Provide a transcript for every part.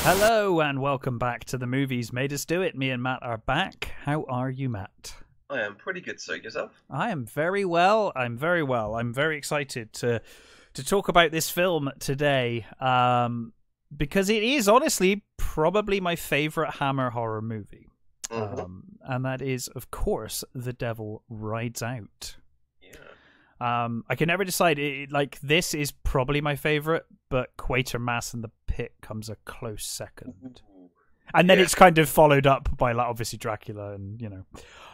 Hello and welcome back to the Movies Made Us Do It. Me and Matt are back. How are you, Matt? I am pretty good, sir. Yourself? I am very well. I'm very well. I'm very excited to talk about this film today because it is honestly probably my favorite Hammer horror movie. And that is, of course, The Devil Rides Out. I can never decide. This is probably my favorite, but Quatermass and the Pit comes a close second. And then it's kind of followed up by, like, obviously Dracula and, you know.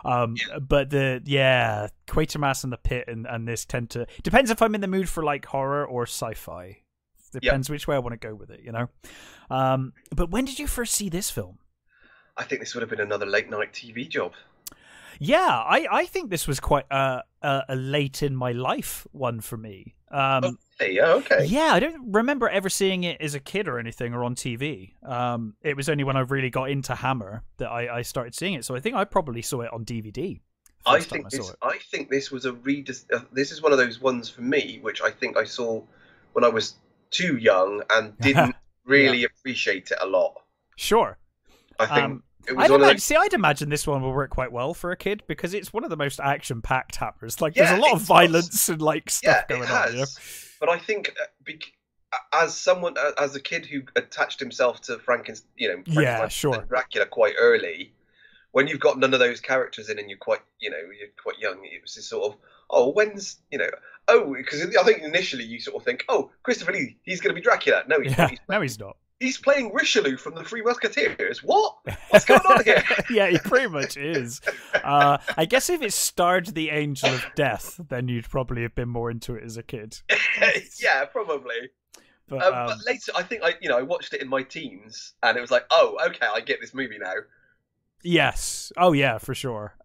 But Quatermass and the Pit and this tend to... Depends if I'm in the mood for, like, horror or sci-fi. Depends which way I want to go with it, you know. But when did you first see this film? I think this would have been another late-night TV job. Yeah, I think this was quite a late in my life one for me. Okay. Yeah, I don't remember ever seeing it as a kid or anything or on TV. It was only when I really got into Hammer that I started seeing it. So I think I probably saw it on DVD. I think this was this is one of those ones for me, which I think I saw when I was too young and didn't really appreciate it a lot. Sure. I think it was I'd imagine this one will work quite well for a kid because it's one of the most action-packed Hammers. Like, there's a lot of violence and like stuff going on. You know? But I think as a kid who attached himself to Frankenstein and Dracula quite early, when you've got none of those characters in and you're quite young, it was this sort of because I think initially you sort of think, Christopher Lee, he's going to be Dracula. No, he's not. He's playing Richelieu from the Three Musketeers. What's going on here? Yeah, he pretty much is. I guess if it starred the Angel of Death, then you'd probably have been more into it as a kid. Yeah, probably. But later, I think I watched it in my teens, and it was like, okay, I get this movie now. Yes. Oh, yeah, for sure.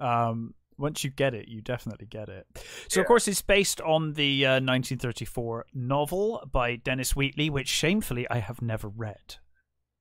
Once you get it, you definitely get it. So, of course, it's based on the 1934 novel by Dennis Wheatley, which, shamefully, I have never read.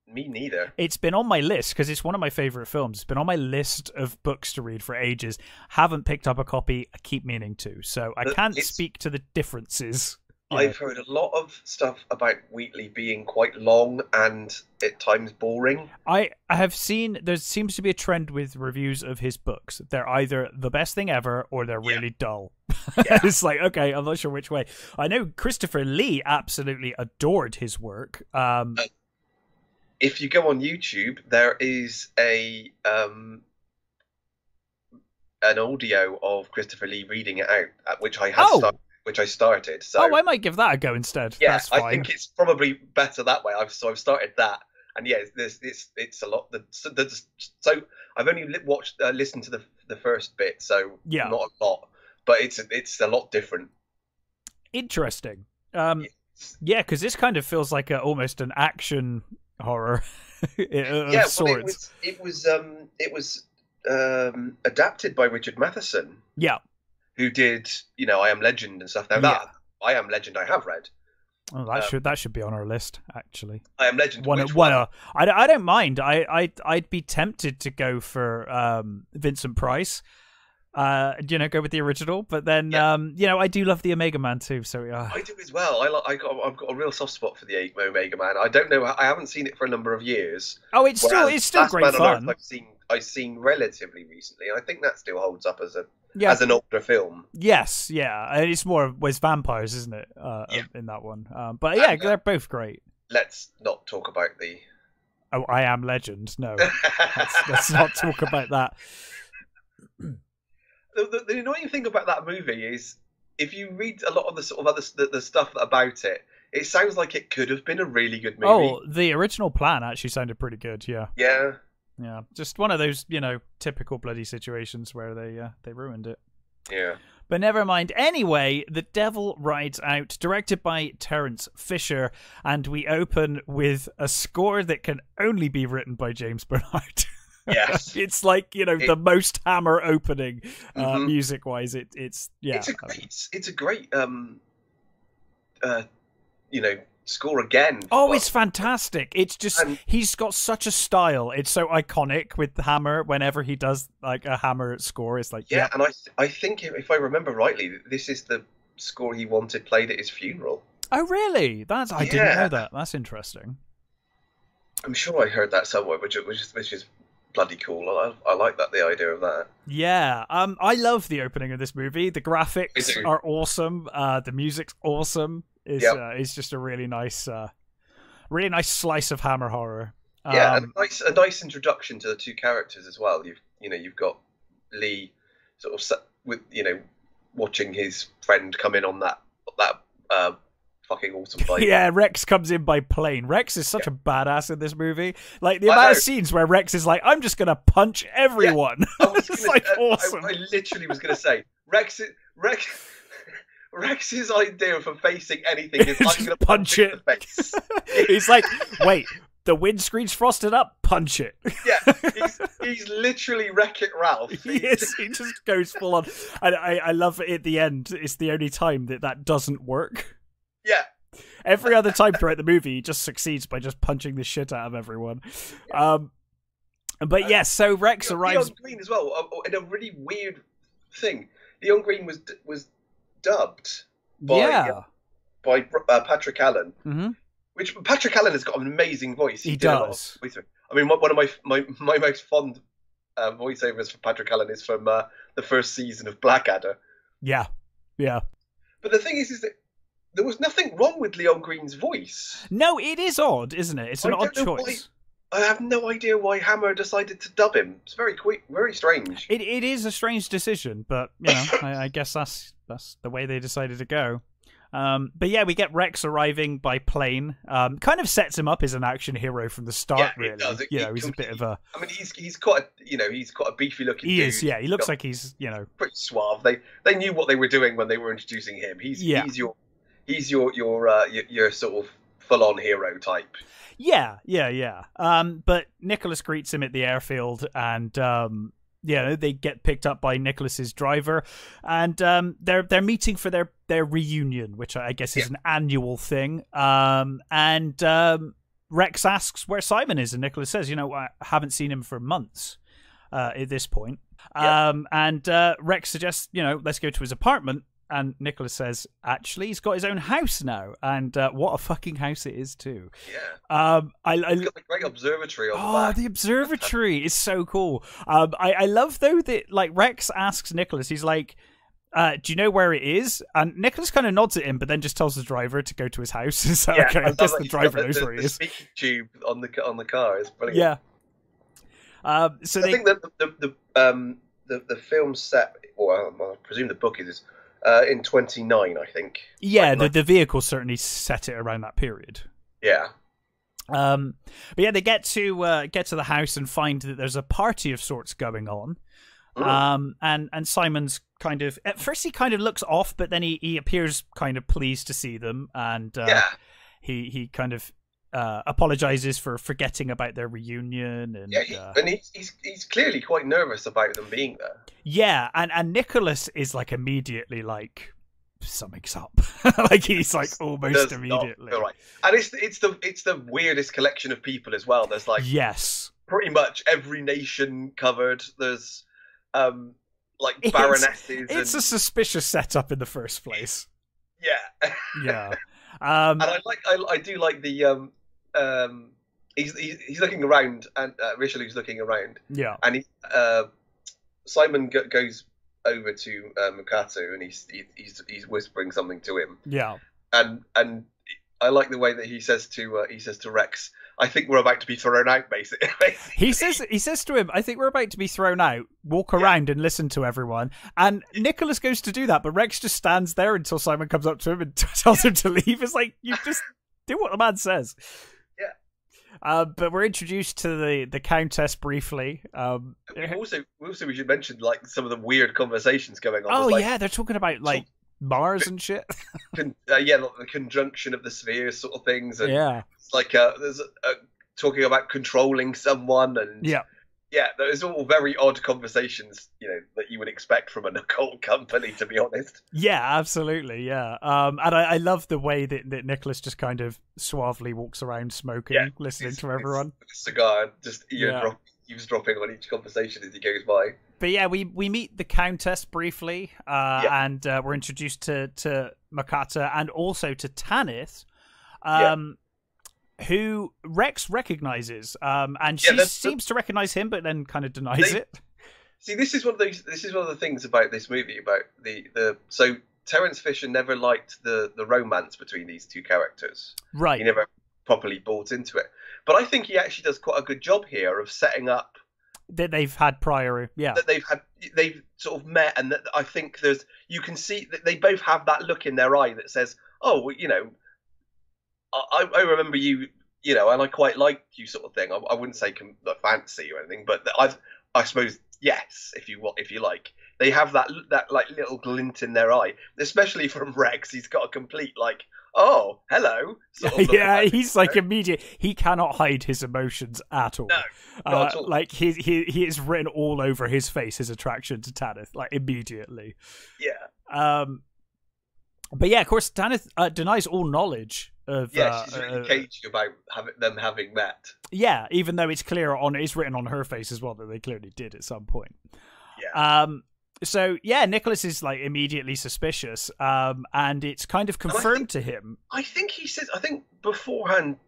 Me neither. It's been on my list because it's one of my favourite films. It's been on my list of books to read for ages. Haven't picked up a copy. I keep meaning to. So I can't speak to the differences. I've heard a lot of stuff about Wheatley being quite long and at times boring. I have seen there seems to be a trend with reviews of his books. They're either the best thing ever or they're really dull. It's like, okay, I'm not sure which way. I know Christopher Lee absolutely adored his work. If you go on YouTube, there is an audio of Christopher Lee reading it out, which I started. So I might give that a go instead. Yeah, that's fine. I think it's probably better that way. I've started that, and it's a lot. So I've only listened to the first bit, so not a lot, but it's a lot different. Interesting. Yeah, because this kind of feels like almost an action horror of sorts. It was adapted by Richard Matheson. Yeah. Who did, I Am Legend and stuff. Now that I Am Legend I have read. Oh, that should be on our list, actually. I Am Legend. I don't mind. I'd be tempted to go for Vincent Price. Go with the original, but then I do love the Omega Man too. So I do as well. I've got a real soft spot for the Omega Man. I don't know. I haven't seen it for a number of years. Oh, it's still great fun. I've seen relatively recently. I think that still holds up as an older film. Yes, yeah, and it's more with vampires, isn't it? In that one, but they're both great. Let's not talk about the. Oh, I Am Legend. No, let's not talk about that. The annoying thing about that movie is, if you read a lot of the sort of the stuff about it, it sounds like it could have been a really good movie. Oh, the original plan actually sounded pretty good. Yeah. Yeah. Yeah, just one of those, typical bloody situations where they ruined it. Yeah. But never mind. Anyway, The Devil Rides Out, directed by Terence Fisher, and we open with a score that can only be written by James Bernard. Yes. It's like, the most Hammer opening, music-wise. It's a great score again. Oh, it's fantastic. It's just, he's got such a style. It's so iconic with the Hammer whenever he does like a Hammer score. It's like, and I think if I remember rightly, this is the score he wanted played at his funeral. Oh, really? I didn't know that. That's interesting. I'm sure I heard that somewhere, which is bloody cool. I like the idea of that. Yeah, I love the opening of this movie. The graphics are awesome. The music's awesome. It's just a really nice slice of Hammer horror. Yeah, and a nice introduction to the two characters as well. You've got Lee sort of with watching his friend come in on that fucking awesome bike. Yeah, Rex comes in by plane. Rex is such a badass in this movie. Like the amount of scenes where Rex is like, "I'm just gonna punch everyone." Yeah, it's like awesome. I literally was gonna say Rex's idea for facing anything is I'm gonna punch it in the face. He's like, "Wait, the windscreen's frosted up, punch it." Yeah, he's literally Wreck-It Ralph. Yes, he just goes full on. And I love it at the end. It's the only time that doesn't work. Yeah. Every other time throughout the movie, he just succeeds by just punching the shit out of everyone. Yeah. But yes, so Rex arrives. Leon Green as well, in a really weird thing. Leon Green was dubbed by Patrick Allen. Mm-hmm. Which Patrick Allen has got an amazing voice. He does. I mean, one of my most fond voiceovers for Patrick Allen is from the first season of Blackadder. Yeah. But the thing is that there was nothing wrong with Leon Green's voice. No, it is odd, isn't it? It's an odd choice. I have no idea why Hammer decided to dub him. It's very quick, very strange. It is a strange decision, but I guess that's the way they decided to go. But yeah, we get Rex arriving by plane. Kind of sets him up as an action hero from the start. Really, it does. He's a bit of a. I mean, he's quite a beefy looking. He is. Yeah, he looks like he's pretty suave. They knew what they were doing when they were introducing him. He's your sort of full on hero type. Yeah. But Nicholas greets him at the airfield, and they get picked up by Nicholas's driver, and they're meeting for their reunion, which I guess is an annual thing. And Rex asks where Simon is, and Nicholas says, I haven't seen him for months at this point. And Rex suggests, let's go to his apartment. And Nicholas says, actually, he's got his own house now. And what a fucking house it is, too. Yeah. He's got the great observatory on the back. The observatory is so cool. I love, though, that Rex asks Nicholas, he's like, do you know where it is? And Nicholas kind of nods at him, but then just tells the driver to go to his house. So, okay, I guess the driver knows where he is. The speaking tube on the car is brilliant. Yeah. So I think that the film set, or I presume the book is... in 29, I think. Yeah, the vehicle certainly set it around that period. Yeah. But yeah, they get to the house and find that there's a party of sorts going on. And Simon's kind of, at first he kind of looks off, but then he appears kind of pleased to see them, and he kind of apologizes for forgetting about their reunion, and he's clearly quite nervous about them being there. Yeah, and Nicholas is immediately something's up. He's almost immediately. Right. And it's the weirdest collection of people as well. There's pretty much every nation covered. There's baronesses. It's a suspicious setup in the first place. Yeah. Yeah. And I do like the he's looking around, and Richelieu's looking around. Yeah. And Simon goes over to Mukatu, and he's whispering something to him. Yeah. And I like the way that he says to Rex, I think we're about to be thrown out, basically. He says to him, I think we're about to be thrown out. Walk around and listen to everyone. And Nicholas goes to do that, but Rex just stands there until Simon comes up to him and tells him to leave. It's like, you just do what the man says. Yeah. But we're introduced to the Countess briefly. We should mention some of the weird conversations going on. Oh yeah, they're talking about Mars and shit. The conjunction of the spheres, sort of things. And it's there's talking about controlling someone, and there's all very odd conversations, that you would expect from an occult company, to be honest. Yeah, absolutely, yeah. And I love the way that Nicholas just kind of suavely walks around smoking, listening to everyone. Cigar, just eavesdropping on each conversation as he goes by. But yeah, we meet the Countess briefly, and we're introduced to Makata and also to Tanith. who Rex recognizes, and she seems to recognize him, but then kind of denies it. See, this is one of the things about this movie, about so Terence Fisher never liked the romance between these two characters. Right. He never properly bought into it. But I think he actually does quite a good job here of setting up that they've had prior, that they've sort of met, and that I think you can see that they both have that look in their eye that says, oh, well, you know, I remember you, you know, and I quite liked you, sort of thing. I wouldn't say fancy or anything, but I suppose yes, if you like. They have that like little glint in their eye, especially from Rex. He's got a complete like, oh, hello. Sort of yeah, he's like immediate. He cannot hide his emotions at all. No, not at all. Like he is written all over his face, his attraction to Tanith, like immediately. Yeah. But yeah, of course, Tanith denies all knowledge of. Yeah, she's really cagey about them having met. Yeah, even though it's written on her face as well that they clearly did at some point. Yeah. So yeah, Nicholas is like immediately suspicious, and it's kind of confirmed to him. I think beforehand,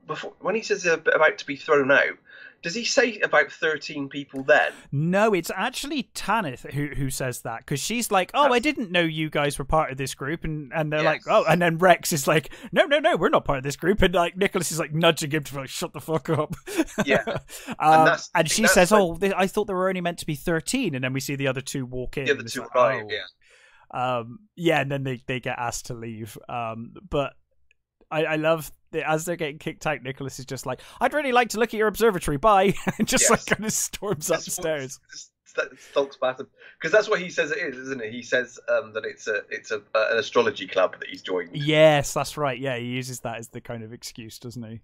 when he says about to be thrown out, does he say about 13 people then? No, it's actually Tanith who says that, because she's like, "Oh, I didn't know you guys were part of this group," and they're like, "Oh," and then Rex is like, "No, we're not part of this group," and like Nicholas is like nudging him to like, "Shut the fuck up." Yeah, and she says, "Oh, I thought there were only meant to be 13," and then we see the other two walk in. The other two arrive, yeah, and then they get asked to leave. But I love that as they're getting kicked out, Nicholas is just like, "I'd really like to look at your observatory, bye," and just like kind of storms upstairs. Stalks past him, because that's what he says it is, isn't it? He says that it's an astrology club that he's joined. Yes, that's right. Yeah, he uses that as the kind of excuse, doesn't he?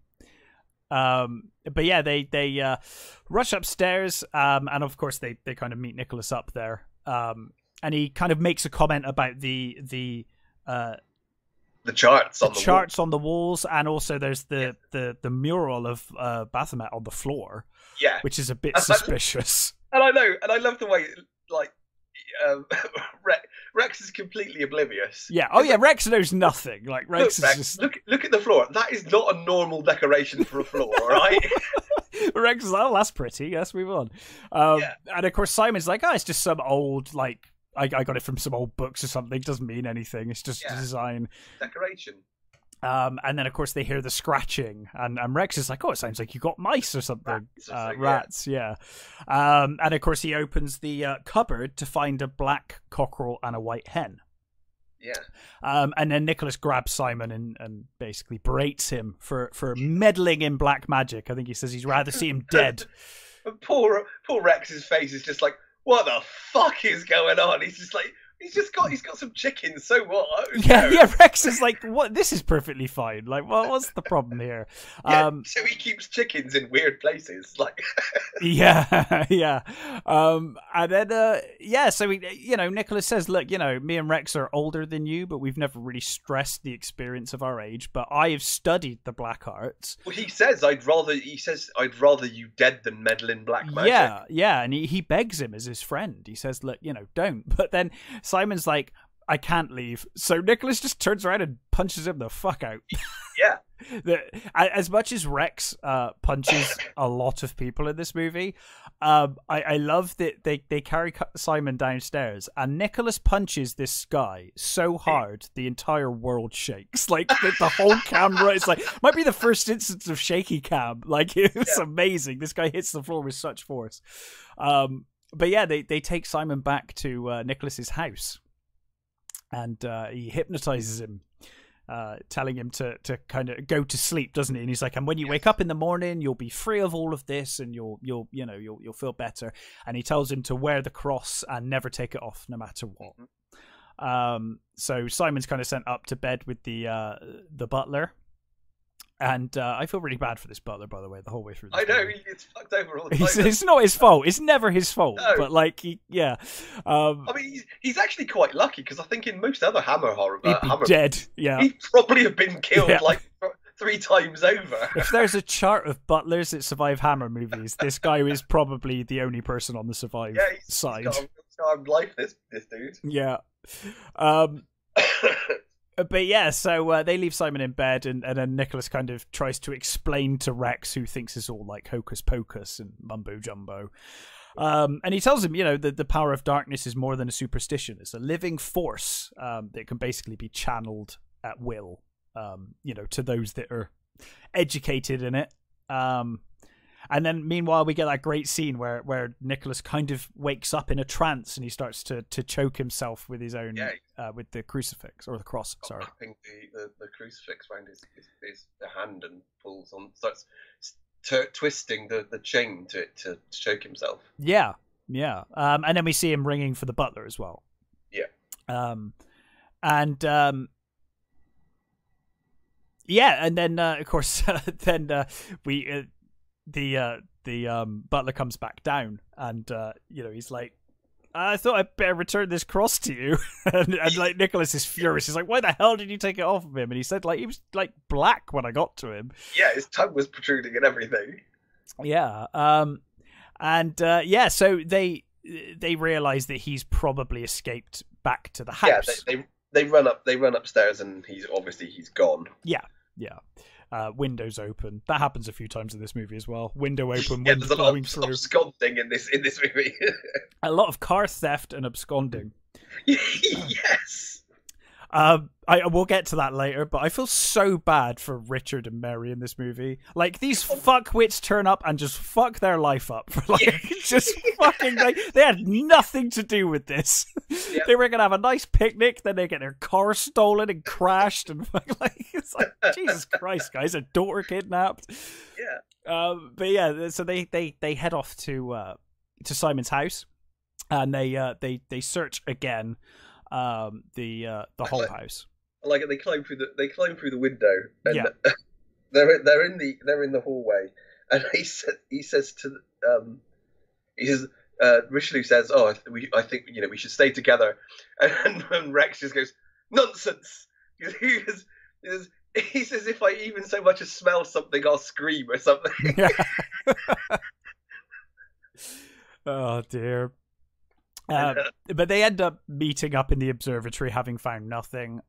But yeah, they rush upstairs, and of course they kind of meet Nicholas up there. And he kind of makes a comment about the charts on the walls, and also there's the mural of Baphomet on the floor. Yeah, which is a bit suspicious. And I know, and I love the way like Rex is completely oblivious. Yeah. Oh yeah, Rex knows nothing. Like Rex is just look at the floor. That is not a normal decoration for a floor, right? Rex is like, oh, that's pretty. Let's move on. And of course Simon's like, oh, it's just some old like. I got it from some old books or something. It doesn't mean anything. It's just design. Decoration. And then, of course, they hear the scratching. And Rex is like, oh, it sounds like you got mice or something. Rats, yeah. And, of course, he opens the cupboard to find a black cockerel and a white hen. Yeah. And then Nicholas grabs Simon and basically berates him for meddling in black magic. I think he says he'd rather see him dead. Poor Rex's face is just like, what the fuck is going on? He's just like, he's got some chickens, so what? Yeah, Rex is like, what? This is perfectly fine. Like, what's the problem here? Yeah, so he keeps chickens in weird places, like. yeah. And then, so Nicholas says, look, me and Rex are older than you, but we've never really stressed the experience of our age. But I have studied the black arts. Well, he says, I'd rather you dead than meddle in black magic. Yeah, and he begs him as his friend. He says, look, don't. But then Simon's like, I can't leave. So Nicholas just turns around and punches him the fuck out. Yeah. As much as Rex punches a lot of people in this movie, I love that they carry Simon downstairs and Nicholas punches this guy so hard the entire world shakes. Like the whole camera is like, might be the first instance of shaky cam. Like it's amazing. This guy hits the floor with such force. But yeah, they take Simon back to Nicholas's house, and he hypnotizes him, telling him to kind of go to sleep, doesn't he? And he's like, and when you wake up in the morning, you'll be free of all of this, and you'll feel better. And he tells him to wear the cross and never take it off, no matter what. So Simon's kind of sent up to bed with the butler. And I feel really bad for this butler, by the way, the whole way through this I know, movie. he gets fucked over all the time. It's not his fault. It's never his fault. No. But, like, I mean, he's actually quite lucky, because I think in most other Hammer horror... he'd be dead, yeah. He'd probably have been killed, 3 times over. If there's a chart of butlers that survive Hammer movies, this guy is probably the only person on the survive side. He's got a life, this dude. Yeah. But yeah, so they leave Simon in bed, and then Nicholas kind of tries to explain to Rex, who thinks it's all like hocus pocus and mumbo jumbo. And he tells him, that the power of darkness is more than a superstition. It's a living force that can basically be channeled at will, to those that are educated in it. And then meanwhile, we get that great scene where Nicholas kind of wakes up in a trance and he starts to choke himself with his own, with the crucifix or the cross. Sorry. Wrapping the crucifix around his hand and starts twisting the chain to choke himself. Yeah. And then we see him ringing for the butler as well. Yeah. And then of course, then the butler comes back down, and he's like, I thought I'd better return this cross to you. and like Nicholas is furious. He's like, why the hell did you take it off of him? And he said like he was like black when I got to him. Yeah, his tongue was protruding and everything. Yeah. So they realize that he's probably escaped back to the house. Yeah, they run upstairs, and he's gone. Yeah. Windows open. That happens a few times in this movie as well. Window open, wind blowing through. Absconding in this movie. A lot of car theft and absconding. Yes. I will get to that later, but I feel so bad for Richard and Mary in this movie. Like, these fuckwits turn up and just fuck their life up. Just fucking, they had nothing to do with this. Yep. They were going to have a nice picnic, then they get their car stolen and crashed, and it's like, Jesus Christ, guys, a daughter kidnapped. Yeah. But yeah, so they head off to Simon's house, and they search again. The whole house. Like they climb through the window, and they're in the hallway, and he says Richelieu says, I think we should stay together, and Rex just goes, nonsense. He says, if I even so much as smell something, I'll scream or something. Oh dear. But they end up meeting up in the observatory, having found nothing.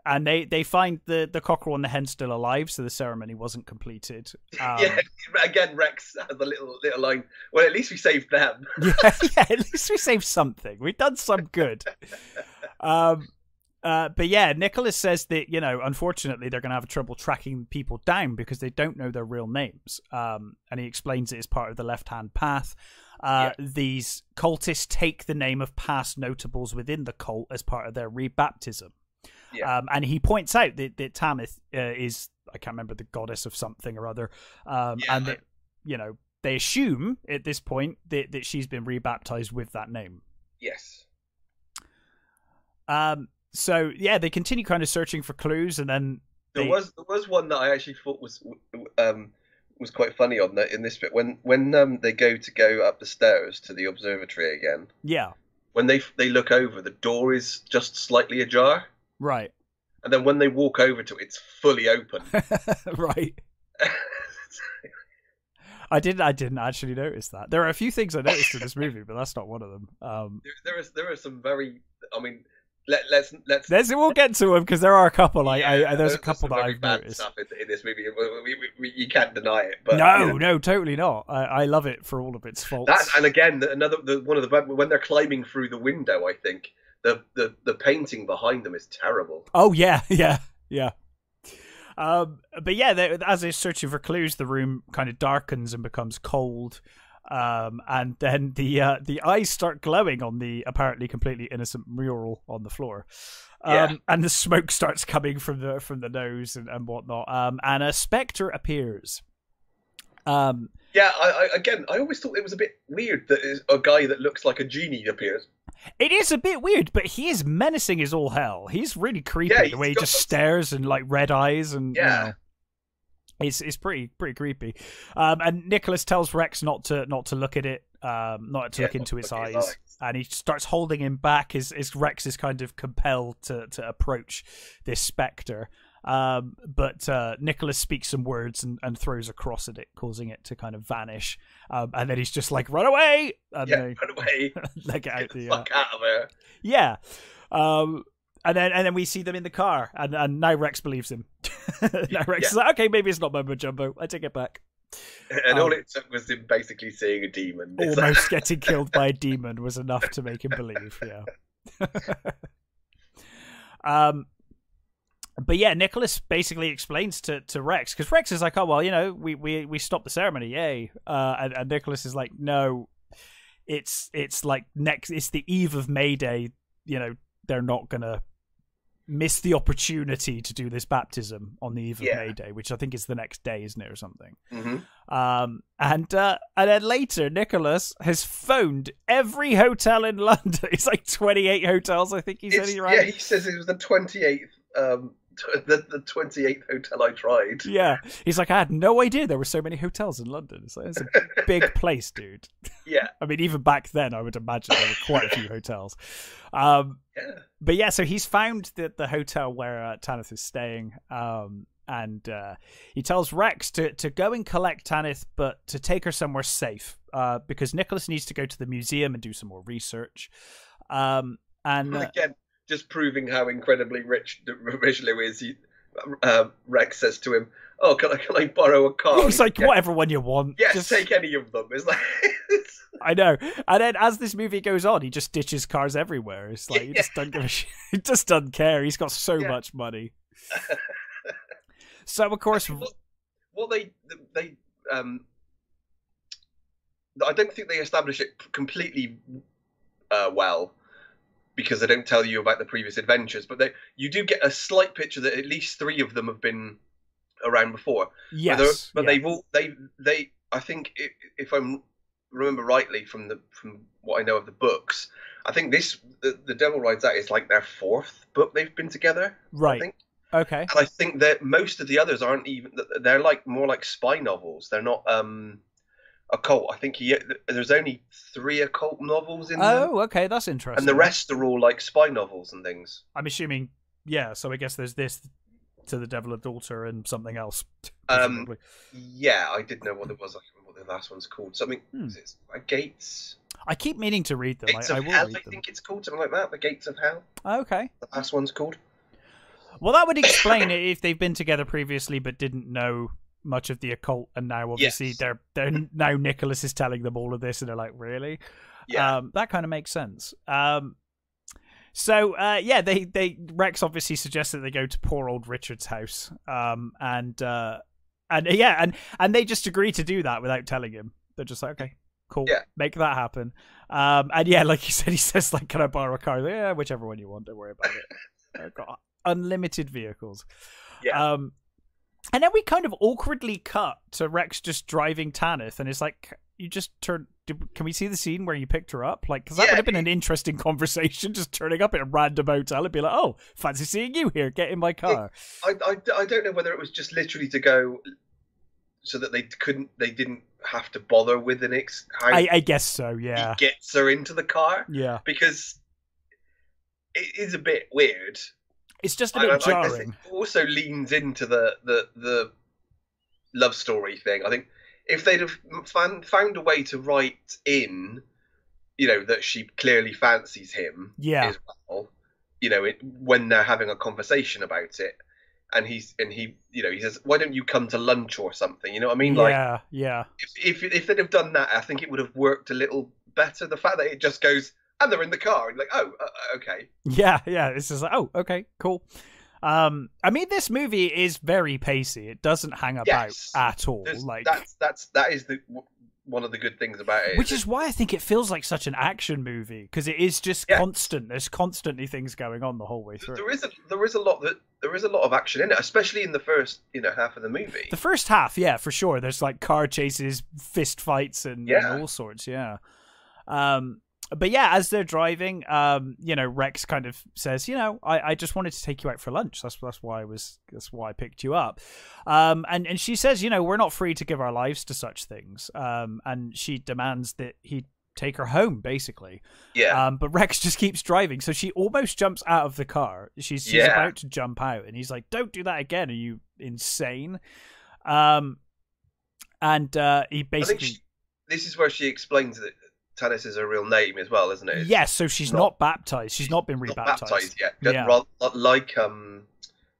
And they find the cockerel and the hen still alive, so the ceremony wasn't completed. Again, Rex has a little line. Well, at least we saved them. At least we saved something. We've done some good. But yeah, Nicholas says that, unfortunately, they're going to have trouble tracking people down because they don't know their real names. And he explains it as part of the left-hand path. These cultists take the name of past notables within the cult as part of their rebaptism. Yeah. And he points out that Tamith is, I can't remember, the goddess of something or other. And that, they assume at this point that she's been rebaptized with that name. Yes. So yeah, they continue kind of searching for clues, and then there was one that I actually thought was quite funny in this bit when they go up the stairs to the observatory again. Yeah. When they look over, the door is just slightly ajar. Right. And then when they walk over to it, it's fully open. Right. I didn't actually notice that. There are a few things I noticed in this movie, but that's not one of them. There are some very. I mean, we'll get to them because there are a couple. There's a couple that I've noticed stuff in this movie. You can't deny it. But no, totally not. I love it for all of its faults. And again, one of the when they're climbing through the window, I think the painting behind them is terrible. Oh yeah. But yeah, as they're searching for clues, the room kind of darkens and becomes cold. And then the eyes start glowing on the apparently completely innocent mural on the floor. And the smoke starts coming from the nose and whatnot. And a spectre appears. I always thought it was a bit weird that a guy that looks like a genie appears. It is a bit weird, but he is menacing as all hell. He's really creepy the way he just stares and like red eyes and it's pretty creepy. And Nicholas tells Rex not to look at it, not to look into its eyes. And he starts holding him back as Rex is kind of compelled to approach this spectre. But Nicholas speaks some words and throws a cross at it, causing it to kind of vanish. And then he's just like, run away! And run away! Get the fuck out of there! Yeah. And then we see them in the car, and now Rex believes him. Now Rex is like, okay, maybe it's not Mumbo Jumbo. I take it back. And all it took was him basically seeing a demon. Almost getting killed by a demon was enough to make him believe. Yeah. But yeah, Nicholas basically explains to Rex, because Rex is like, oh well, we stopped the ceremony, yay. And Nicholas is like, no, it's like it's the eve of May Day. They're not gonna miss the opportunity to do this baptism on the eve of May Day, which I think is the next day, isn't it, or something? Mm-hmm. And then later, Nicholas has phoned every hotel in London. It's like 28 hotels, I think he said. Yeah, he says it was the 28th. The 28th hotel I tried. Yeah, he's like, I had no idea there were so many hotels in London. It's like, it's a big place, dude. Yeah. I mean, even back then, I would imagine there were quite a few hotels. But yeah, so he's found the hotel where Tanith is staying, and he tells Rex to go and collect Tanith, but to take her somewhere safe, because Nicholas needs to go to the museum and do some more research. And again, just proving how incredibly rich Lou is. Rex says to him, "Oh, can I borrow a car?" He's like, "Whatever one you want. Yes, just take any of them." It's like, I know. And then as this movie goes on, he just ditches cars everywhere. It's like he just doesn't give a shit. He just doesn't care. He's got so much money. So of course, they I don't think they establish it completely well, because they don't tell you about the previous adventures, but you do get a slight picture that at least 3 of them have been around before. Yes, but they've all they I think, if I remember rightly from what I know of the books, I think the Devil Rides Out is like their 4th book they've been together. Right. I think. Okay. And I think that most of the others aren't even. They're like more like spy novels. They're not occult. I think there's only 3 occult novels in them. Oh, okay, that's interesting. And the rest are all like spy novels and things. I'm assuming, yeah. So I guess there's this, To the Devil a Daughter, and something else. Yeah, I did know what it was. I can't remember what the last one's called. Something. Is it Gates? I keep meaning to read them. Gates of Hell, I think it's called, something like that. The Gates of Hell. Okay. The last one's called. Well, that would explain it if they've been together previously but didn't know much of the occult, and now obviously they're now Nicholas is telling them all of this, and they're like, really? Yeah. That kind of makes sense. So they Rex obviously suggests that they go to poor old Richard's house, and they just agree to do that without telling him. They're just like, okay, cool, make that happen. And yeah, like you said, he says like, can I borrow a car? Like, yeah, whichever one you want, don't worry about it. I've got unlimited vehicles. Yeah. And then we kind of awkwardly cut to Rex just driving Tanith, and it's like, you just turned. Can we see the scene where you picked her up? Like, because that would have been an interesting conversation, just turning up at a random hotel and be like, "Oh, fancy seeing you here. Get in my car." I don't know whether it was just literally to go, so that they didn't have to bother with I guess so. Yeah. He gets her into the car. Yeah. Because it is a bit weird. It's just a bit jarring. It also leans into the love story thing. I think if they'd have found a way to write in, that she clearly fancies him as well, when they're having a conversation about it, and he says, "Why don't you come to lunch or something?" You know what I mean? Yeah. If they'd have done that, I think it would have worked a little better. The fact that it just goes, and they're in the car, and like, oh, okay. Yeah. It's just like, oh, okay, cool. I mean, this movie is very pacey. It doesn't hang about at all. That is one of the good things about it. Which is why I think it feels like such an action movie, because it is just constant. There's constantly things going on the whole way through. There is a lot of action in it, especially in the first half of the movie. The first half, yeah, for sure. There's like car chases, fist fights, and all sorts. Yeah. But yeah, as they're driving, Rex kind of says, I just wanted to take you out for lunch. That's why I picked you up. And she says, we're not free to give our lives to such things. And she demands that he take her home, basically. Yeah. But Rex just keeps driving, so she almost jumps out of the car. She's about to jump out, and he's like, "Don't do that again. Are you insane?" And he basically. This is where she explains that Tanis is her real name as well, isn't it? Yes, so she's not baptized. She's not been rebaptized. Not baptized yet. Yeah.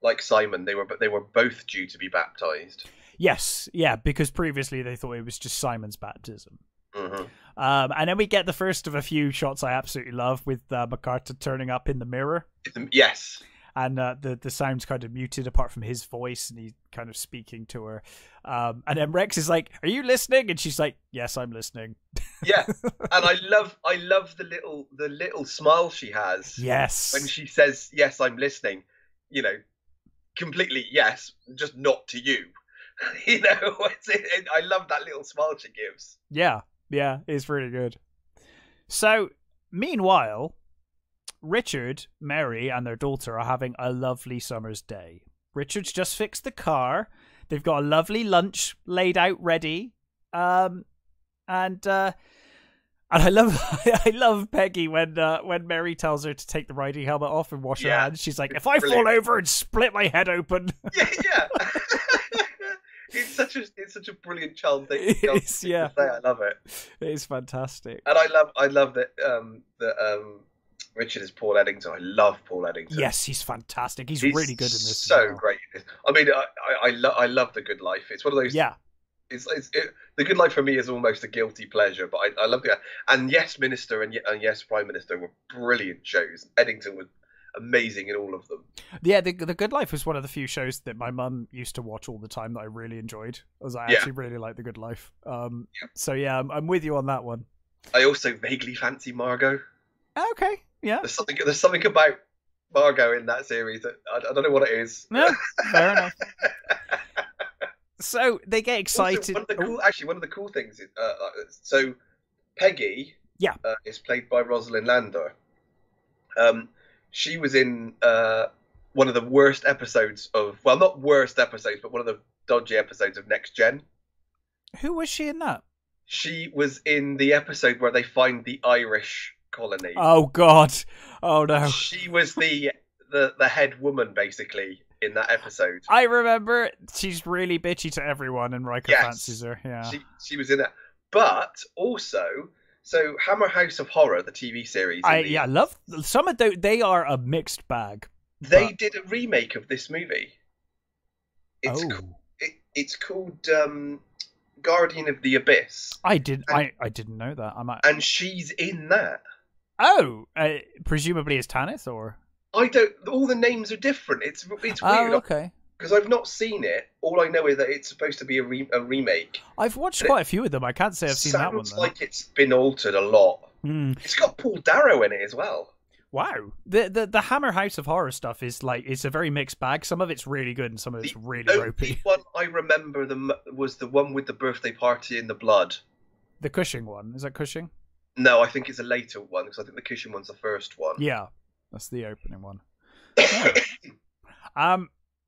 Like Simon, they were both due to be baptized. Yes, yeah, because previously they thought it was just Simon's baptism. Mm-hmm. And then we get the first of a few shots I absolutely love with MacArthur turning up in the mirror. Yes. And the sound's kind of muted apart from his voice, and he's kind of speaking to her. And then Rex is like, "Are you listening?" And she's like, "Yes, I'm listening." Yeah, and I love the little smile she has. Yes, when she says, "Yes, I'm listening," you know, completely yes, just not to you. You know, I love that little smile she gives. Yeah, it's really good. So, meanwhile, Richard, Mary, and their daughter are having a lovely summer's day. Richard's just fixed the car. They've got a lovely lunch laid out ready. And I love Peggy when Mary tells her to take the riding helmet off and wash her hands. She's like, "If I fall over and split my head open." Yeah. It's such a brilliant child thing. Yeah. I love it. It is fantastic. And I love that Richard is Paul Eddington. I love Paul Eddington. Yes, he's fantastic. He's really good in this. So great. I mean, I love The Good Life. It's one of those. Yeah. The Good Life for me is almost a guilty pleasure, but I love it. And Yes Minister and Yes Prime Minister were brilliant shows. Eddington was amazing in all of them. Yeah, the Good Life was one of the few shows that my mum used to watch all the time that I really enjoyed. As I actually really like The Good Life. So yeah, I'm with you on that one. I also vaguely fancy Margot. Okay, yeah. There's something about Margot in that series that I don't know what it is. No, fair enough. So they get excited. Also, one of the cool things is, so Peggy, is played by Rosalind Lander. She was in one of the worst episodes of, well, not worst episodes, but one of the dodgy episodes of Next Gen. Who was she in that? She was in the episode where they find the Irish colony. Oh God! Oh no! She was the head woman basically in that episode. I remember. She's really bitchy to everyone, and Riker fancies her. Yeah, she was in it. But also, so Hammer House of Horror, the TV series. I love some of those. They are a mixed bag. They did a remake of this movie. It's called Guardian of the Abyss. I didn't know that. And she's in that. Oh, presumably as Tanis, or I don't. All the names are different. It's weird. Oh, okay. Because I've not seen it. All I know is that it's supposed to be a remake. I've watched quite a few of them. I can't say I've seen that one. Sounds like it's been altered a lot. It's got Paul Darrow in it as well. Wow. The Hammer House of Horror stuff is like, it's a very mixed bag. Some of it's really good and some of it's really ropey. The one I remember was the one with the birthday party in the blood. The Cushing one. Is that Cushing? No, I think it's a later one, because I think the Cushing one's the first one. Yeah, that's the opening one. Yeah.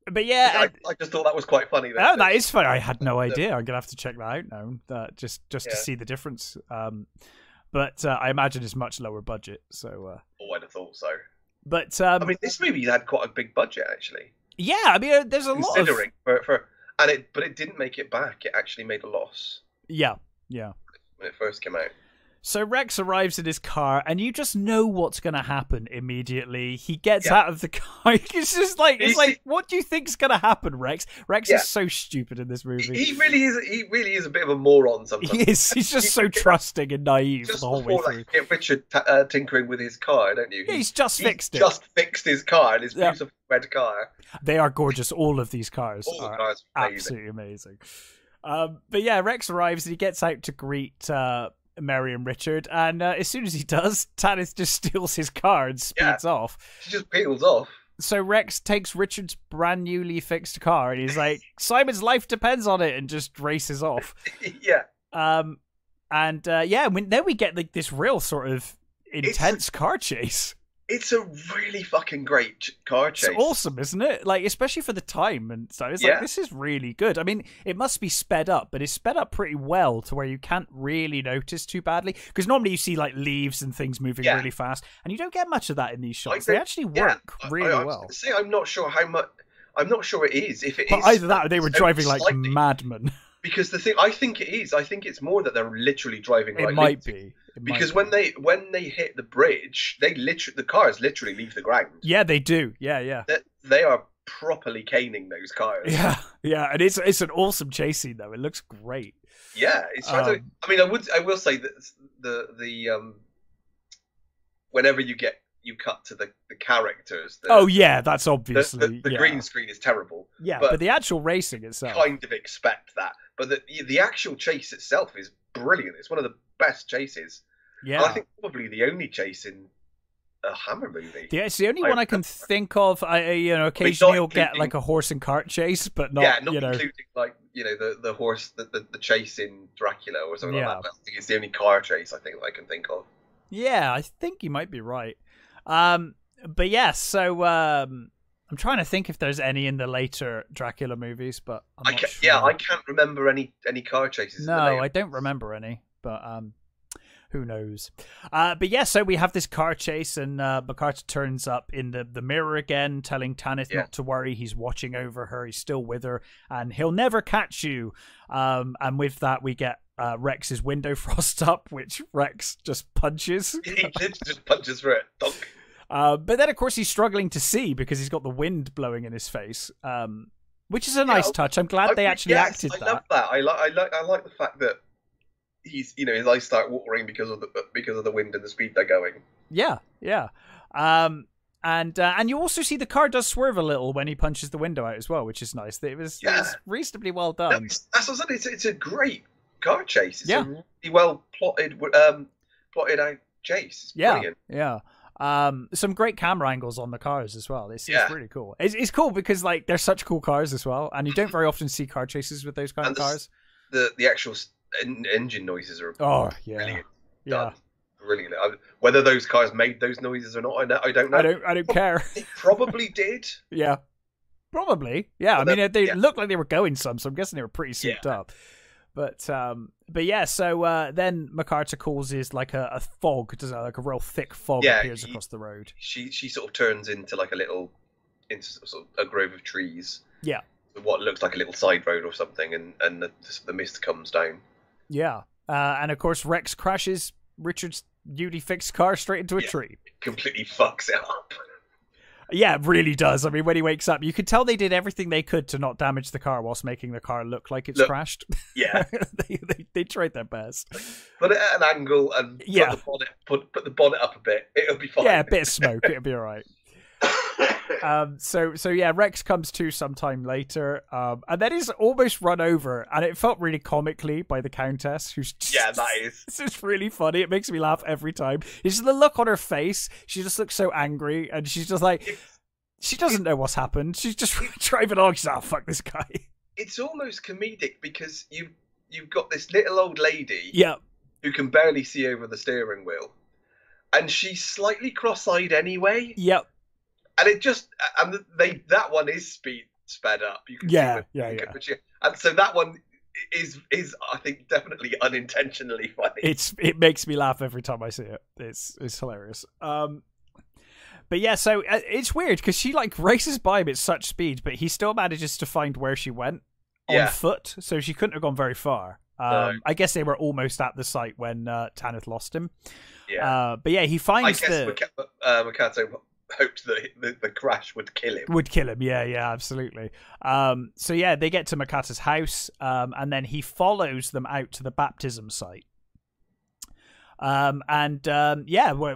But yeah, I just thought that was quite funny. Oh, that is funny. I had no idea. I'm gonna have to check that out now. Just to see the difference. But I imagine it's much lower budget. So. I'd have thought so. But I mean, this movie had quite a big budget actually. Yeah, I mean, there's a lot. Considering but it didn't make it back. It actually made a loss. Yeah. When it first came out. So Rex arrives in his car, and you just know what's going to happen immediately. He gets out of the car. It's just like, what do you think's going to happen, Rex? Rex is so stupid in this movie. He really is. He really is a bit of a moron sometimes. He is. He's just so trusting and naive the whole way through. You get Richard tinkering with his car, don't you? He's just fixed it. Just fixed his car, and his beautiful red car. They are gorgeous. All of these cars are absolutely amazing. But yeah, Rex arrives and he gets out to greet Mary and Richard, and as soon as he does, Tanis just steals his car and speeds off. She just peels off. So Rex takes Richard's brand newly fixed car and he's like, Simon's life depends on it, and just races off. Then we get like this real sort of intense car chase. It's a really fucking great car chase. It's awesome, isn't it? Like, especially for the time and so. It's like, this is really good. I mean, it must be sped up, but it's sped up pretty well to where you can't really notice too badly. Because normally you see like leaves and things moving really fast, and you don't get much of that in these shots. They actually work really well. I'm not sure how much. I'm not sure it is. If it is, either that or they were driving like madmen. Because I think it is. I think it's more that they're literally driving. It might be. Because when they hit the bridge, the cars literally leave the ground. Yeah, they do. Yeah. They are properly caning those cars. Yeah, and it's an awesome chase scene though. It looks great. Yeah, it's I mean, I will say that the whenever you cut to the characters. That's obviously the green screen is terrible. Yeah, but the actual racing itself, kind of expect that. But the actual chase itself is brilliant. It's one of the best chases. Yeah, and I think probably the only chase in a Hammer movie. Yeah, it's the only one I can think of. Occasionally you'll get like a horse and cart chase, but not including like the horse the chase in Dracula or something like that. But I think it's the only car chase I think that I can think of. Yeah, I think you might be right. But yeah, so I'm trying to think if there's any in the later Dracula movies, but I'm not sure. Yeah, I can't remember any car chases. No, I don't remember any, but who knows? But yeah, so we have this car chase, and McCarthy turns up in the mirror again, telling Tanith not to worry. He's watching over her. He's still with her, and he'll never catch you. And with that, we get Rex's window frost up, which Rex just punches. He literally just punches for it. Dunk. But then, of course, he's struggling to see because he's got the wind blowing in his face, which is a nice touch. I'm glad they actually acted that. I love that. I like the fact that he's his eyes start watering because of the wind and the speed they're going. Yeah. And you also see the car does swerve a little when he punches the window out as well, which is nice. It was reasonably well done. That's what I said. It's a great car chase. It's a really well plotted out chase. It's brilliant. Yeah. Some great camera angles on the cars as well. It's really cool. It's cool because like they're such cool cars as well, and you don't very often see car chases with those kind of cars. The actual engine noises are brilliant. Yeah. Brilliant. Whether those cars made those noises or not, I don't know. I don't care. They probably did. Yeah. Probably. Yeah. But I mean, they looked like they were going some, so I'm guessing they were pretty souped up. But yeah, so then MacArthur causes like a fog, doesn't it? Like a real thick fog appears across the road. She sort of turns into like into sort of a grove of trees. Yeah. What looks like a little side road or something, and the mist comes down. Yeah. And of course Rex crashes Richard's newly fixed car straight into a tree. Completely fucks it up. Yeah, it really does. I mean, when he wakes up, you could tell they did everything they could to not damage the car whilst making the car look like it's crashed. Yeah. they tried their best. Put it at an angle and put the bonnet up a bit. It'll be fine. Yeah, a bit of smoke. It'll be all right. So yeah, Rex comes to sometime later, and then he's almost run over, and it felt really comically by the Countess, who's that is. This is really funny. It makes me laugh every time. It's the look on her face. She just looks so angry, and she's just like, she doesn't know what's happened. She's just driving along. She's like, oh, fuck this guy. It's almost comedic because you've got this little old lady, who can barely see over the steering wheel, and she's slightly cross-eyed anyway. Yep. And that one is sped up. You can see and so that one is I think definitely unintentionally funny. It makes me laugh every time I see it. It's hilarious. But yeah, so it's weird because she like races by him at such speed, but he still manages to find where she went on foot, so she couldn't have gone very far. I guess they were almost at the site when Tanith lost him. Yeah, but yeah, he finds Makato hoped that the crash would kill him. Yeah, absolutely. So yeah, they get to Makata's house, and then he follows them out to the baptism site. Where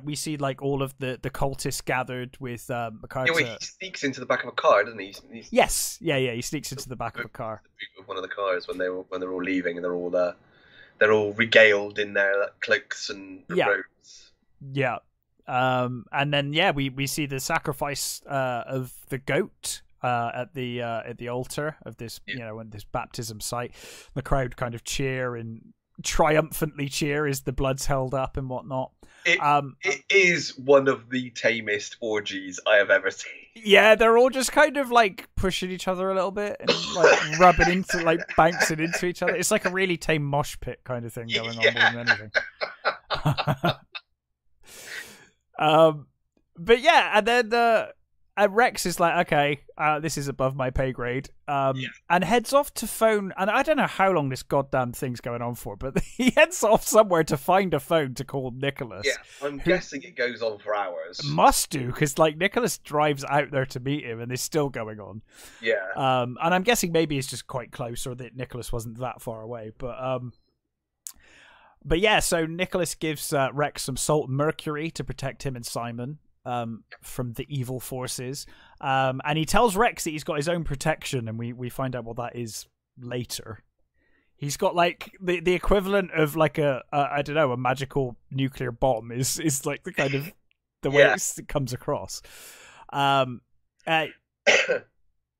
we see like all of the cultists gathered with Makata. Yeah, he sneaks into the back of a car, doesn't he? Yes, he sneaks into the back of a car. Of one of the cars when they're all leaving, and they're all regaled in their cloaks and robes. Yeah. And then we see the sacrifice of the goat at the altar of this this baptism site. The crowd kind of cheer and triumphantly cheer as the blood's held up and whatnot. It is one of the tamest orgies I have ever seen. Yeah, they're all just kind of like pushing each other a little bit and like rubbing into, like bouncing into each other. It's like a really tame mosh pit kind of thing going on more than anything. But yeah, and then And Rex is like, okay, this is above my pay grade, and heads off to phone. And I don't know how long this goddamn thing's going on for, but he heads off somewhere to find a phone to call Nicholas. Yeah, I'm guessing it goes on for hours. Must do, because like Nicholas drives out there to meet him, and it's still going on. Yeah. And I'm guessing maybe it's just quite close, or that Nicholas wasn't that far away. But yeah, so Nicholas gives Rex some salt and mercury to protect him and Simon from the evil forces, and he tells Rex that he's got his own protection, and we find out what that is later. He's got like the equivalent of like a I don't know, a magical nuclear bomb is like the kind of the way it comes across.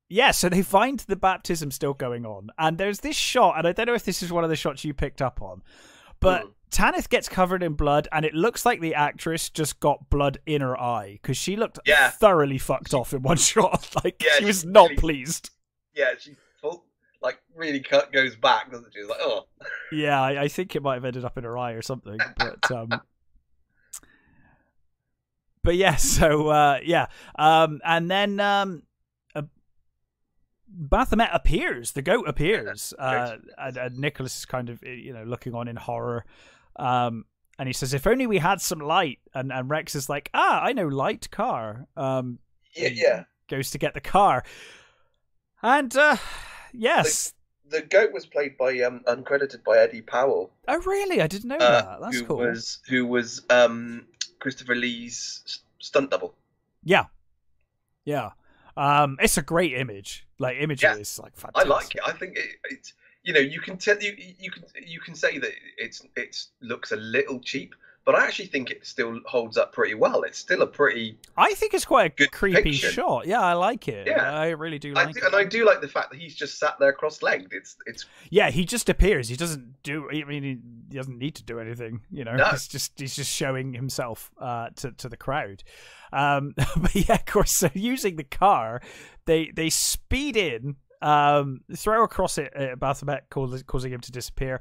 Yeah, so they find the baptism still going on, and there's this shot, and I don't know if this is one of the shots you picked up on, but Tanith gets covered in blood, and it looks like the actress just got blood in her eye, because she looked thoroughly fucked off in one shot. Like, she was not really pleased. Yeah, she really goes back, doesn't she? She's like, oh. Yeah, I think it might have ended up in her eye or something. But yeah, so, and then Baphomet appears, the goat appears, and Nicholas is kind of, looking on in horror. And he says, if only we had some light. And Rex is like, I know light car. Goes to get the car. And, yes. The goat was played by, uncredited by Eddie Powell. Oh, really? I didn't know that. That's cool. Who was Christopher Lee's stunt double. Yeah. Yeah. It's a great image. Like, imagery is like fantastic. I like it. I think it's you can tell you can say that it looks a little cheap, but I actually think it still holds up pretty well. It's still a pretty. I think it's quite a good creepy depiction. Shot. Yeah, I like it. Yeah, I really do like it. And I do like the fact that he's just sat there cross-legged. It's. Yeah, he just appears. He doesn't do. I mean, he doesn't need to do anything. No. He's just showing himself to the crowd. But yeah, of course. So using the car, they speed in. Throw across it at Baphomet, causing him to disappear.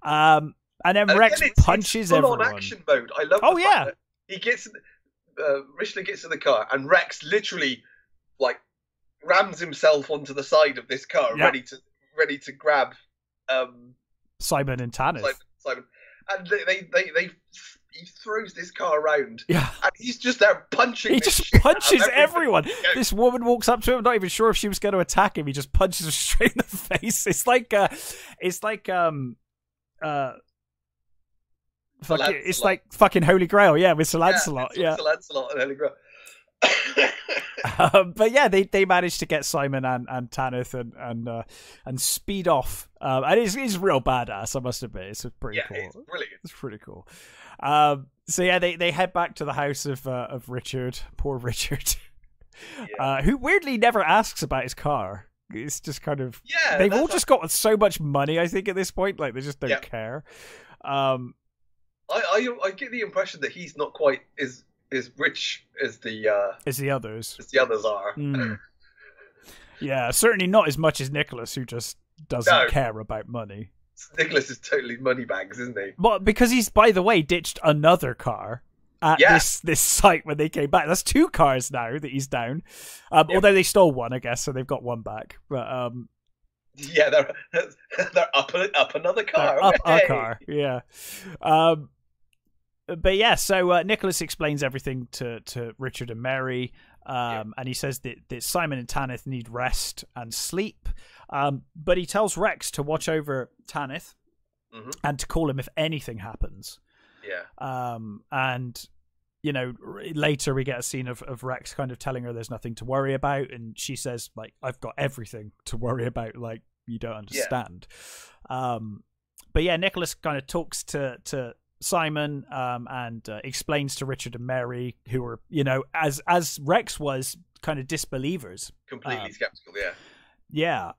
And then Rex punches everyone. Full on action mode. I love. Oh yeah. He gets. Richler gets in the car, and Rex literally, rams himself onto the side of this car, ready to grab. Simon and Tanith. Simon, and he throws this car around. Yeah. And he's just there punching. He just punches everyone. This woman walks up to him, not even sure if she was going to attack him. He just punches her straight in the face. It's like fucking Holy Grail, with Sir Lancelot. Sir Lancelot and Holy Grail. But yeah, they managed to get Simon and Tanith and speed off. And it's real badass, I must admit. It's pretty cool. It's brilliant. It's pretty cool. So yeah, they head back to the house of Richard, poor Richard, who weirdly never asks about his car. It's just kind of they've all just got so much money, I think, at this point, like they just don't care. I get the impression that he's not quite as rich as the others. As the others are. Yeah, certainly not as much as Nicholas, who just doesn't care about money. Nicholas is totally moneybags, isn't he? Well, because he's, by the way, ditched another car at this site when they came back. That's 2 cars now that he's down. Although they stole one, I guess, so they've got one back. But yeah, they're up another car. Up a car, yeah. But yeah, so Nicholas explains everything to Richard and Mary, and he says that Simon and Tanith need rest and sleep. But he tells Rex to watch over Tanith and to call him if anything happens. Yeah. And later we get a scene of Rex kind of telling her there's nothing to worry about, and she says, like, I've got everything to worry about, like, you don't understand. But yeah, Nicholas kind of talks to Simon and explains to Richard and Mary, who are, as Rex was, kind of disbelievers. Completely skeptical, yeah. Yeah.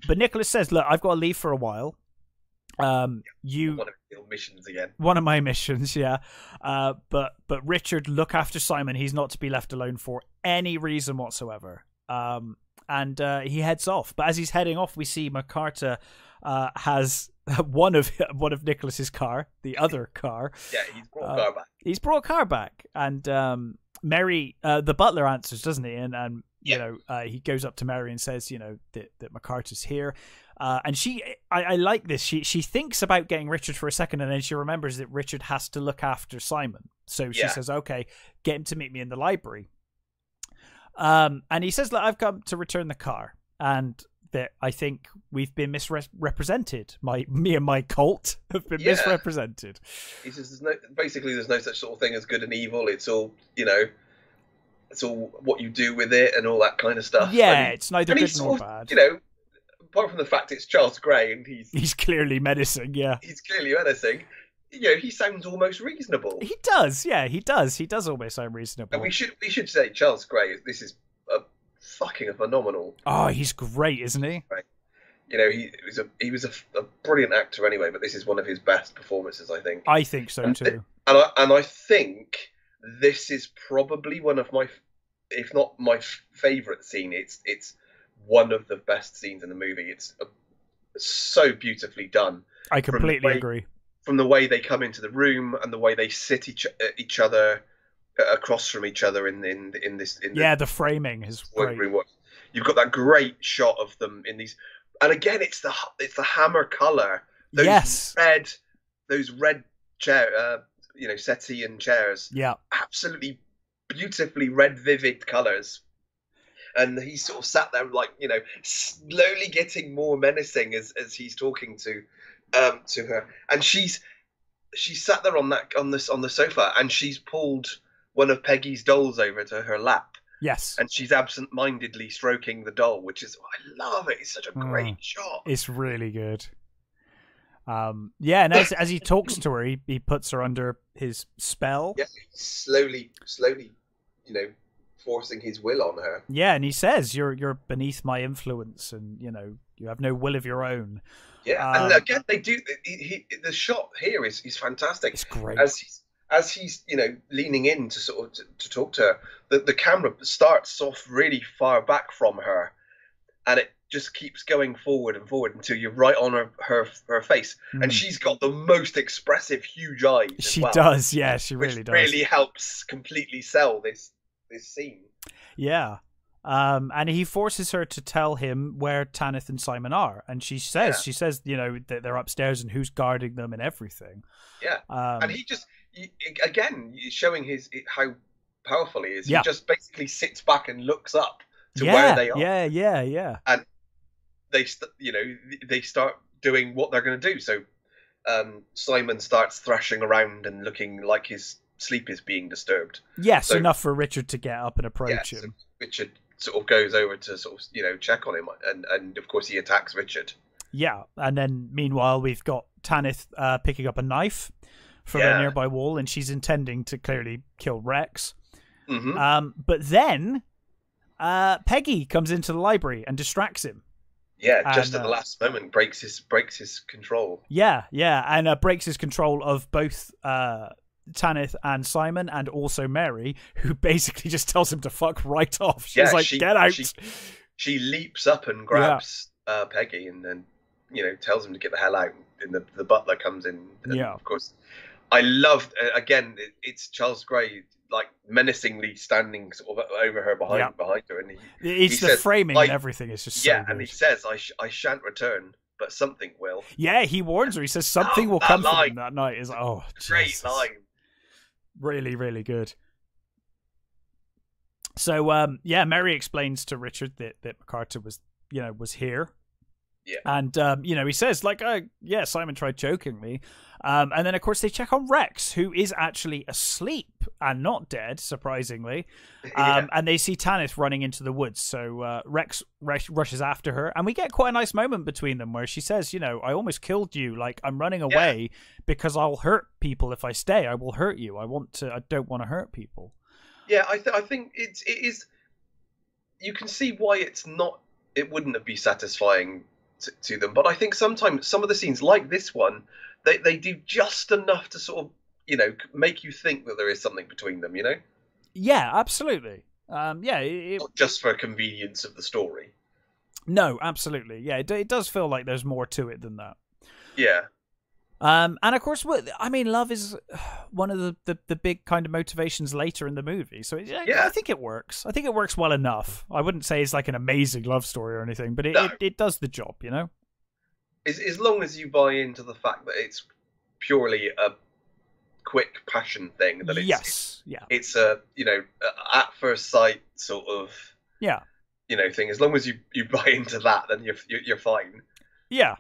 But Nicholas says, look, I've got to leave for a while. One of your missions again. One of my missions, yeah. But Richard, look after Simon. He's not to be left alone for any reason whatsoever. And he heads off. But as he's heading off, we see MacArthur has one of Nicholas's car, the other car. Yeah, he's brought a car back. He's brought a car back, and Mary, the butler answers, doesn't he? And you know, he goes up to Mary and says, you know, that McCarter's here. And I like this. She thinks about getting Richard for a second, and then she remembers that Richard has to look after Simon. So she says, okay, get him to meet me in the library. And he says, look, I've come to return the car. And that I think we've been misrepresented. Me and my cult have been misrepresented. He says, there's no such sort of thing as good and evil. It's all, you know, it's all what you do with it and all that kind of stuff. Yeah, it's neither good nor bad. You know, apart from the fact it's Charles Gray and he's clearly menacing. Yeah, he's clearly menacing. You know, he sounds almost reasonable. He does. Yeah, he does. He does almost sound reasonable. And we should say Charles Gray. This is fucking phenomenal. Oh, he's great, isn't he? Right. You know, he was a brilliant actor anyway, but this is one of his best performances, I think. I think so too. And I think this is probably one of my, if not my favourite scene. It's one of the best scenes in the movie. It's so beautifully done. I completely agree. From the way they come into the room and the way they sit each other across from each other in this. The framing is great. You've got that great shot of them in these, and again, it's the hammer color. Those red chair, settee and chairs. Yeah, absolutely beautifully red, vivid colors. And he sort of sat there, like, you know, slowly getting more menacing as he's talking to her, and she's sat there on the sofa, and she's pulled one of Peggy's dolls over to her lap. Yes. And she's absent-mindedly stroking the doll, which is, I love it. It's such a great shot. It's really good. And as he talks to her, he puts her under his spell. Yeah, slowly, you know, forcing his will on her. Yeah, and he says, you're beneath my influence, and, you know, you have no will of your own. Yeah, and again, they do. The shot here is fantastic. It's great. As he's, you know, leaning in to sort of to talk to her, the camera starts off really far back from her, and it just keeps going forward and forward until you're right on her face, and she's got the most expressive, huge eyes. She does, yeah, she really does. Really helps completely sell this scene. Yeah. And he forces her to tell him where Tanith and Simon are, and she says, you know, that they're upstairs and who's guarding them and everything. Yeah, and he again showing how powerful he is. He just basically sits back and looks up to where they are. Yeah. And they start doing what they're going to do. So Simon starts thrashing around and looking like his sleep is being disturbed. Yes, so, enough for Richard to get up and approach him. So Richard sort of goes over to sort of, you know, check on him, and of course he attacks Richard. Yeah, and then meanwhile we've got Tanith picking up a knife from a nearby wall, and she's intending to clearly kill Rex. Mm-hmm. But then Peggy comes into the library and distracts him. Yeah, just at the last moment breaks his control. Yeah, and breaks his control of both Tanith and Simon, and also Mary, who basically just tells him to fuck right off. She's like, get out. She leaps up and grabs Peggy, and then, you know, tells him to get the hell out. And the butler comes in. And of course, I loved, again, it's Charles Gray, like, menacingly standing sort of over her behind her. And he says, framing and everything is just so good. And he says, I shan't return, but something will. Yeah, he warns her. He says something will come from him that night. Is like, great Jesus. line. Really, really good. So, Mary explains to Richard that McCarter was here. Yeah. And, he says, like, Simon tried choking me. And then, of course, they check on Rex, who is actually asleep and not dead, surprisingly. And they see Tanith running into the woods. So Rex rushes after her. And we get quite a nice moment between them where she says, you know, I almost killed you. Like, I'm running away because I'll hurt people if I stay. I will hurt you. I don't want to hurt people. Yeah, I think it is. You can see why it wouldn't be satisfying to them. But I think sometimes some of the scenes like this one, they do just enough to sort of, you know, make you think that there is something between them, you know? Yeah, absolutely. Not just for convenience of the story. No, absolutely. Yeah, it does feel like there's more to it than that. Yeah. And of course, I mean, love is one of the big kind of motivations later in the movie. So I think it works. I think it works well enough. I wouldn't say it's like an amazing love story or anything, but it does the job, you know? As long as you buy into the fact that it's purely a quick passion thing, that it's a, you know, at first sight sort of, you know, thing. As long as you buy into that, then you're fine. Yeah.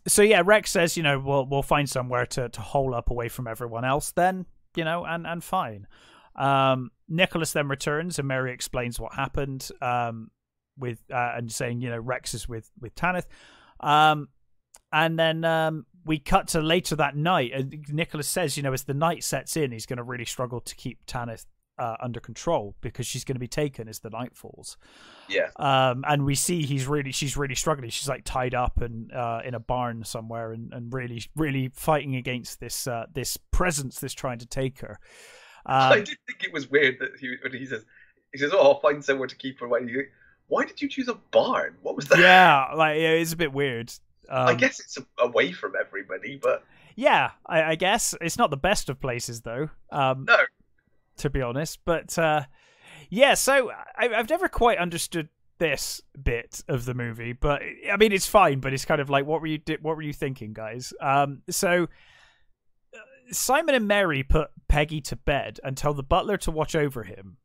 So yeah, Rex says, you know, we'll find somewhere to hole up away from everyone else then, you know, and fine. Nicholas then returns and Mary explains what happened, with and saying, you know, Rex is with Tanith. And then we cut to later that night, and Nicholas says, you know, as the night sets in, he's going to really struggle to keep Tanith under control because she's going to be taken as the night falls. Yeah. And we see she's really struggling. She's like tied up and in a barn somewhere, and really fighting against this presence that's trying to take her. I did think it was weird that he says, "Oh, I'll find somewhere to keep her away." Why did you choose a barn? What was that? Yeah, like it's a bit weird. I guess it's away from everybody, but yeah, I guess it's not the best of places though. No. To be honest, but yeah, so I've never quite understood this bit of the movie, but I mean it's fine. But it's kind of like, what were you thinking, guys? So Simon and Mary put Peggy to bed and tell the butler to watch over him.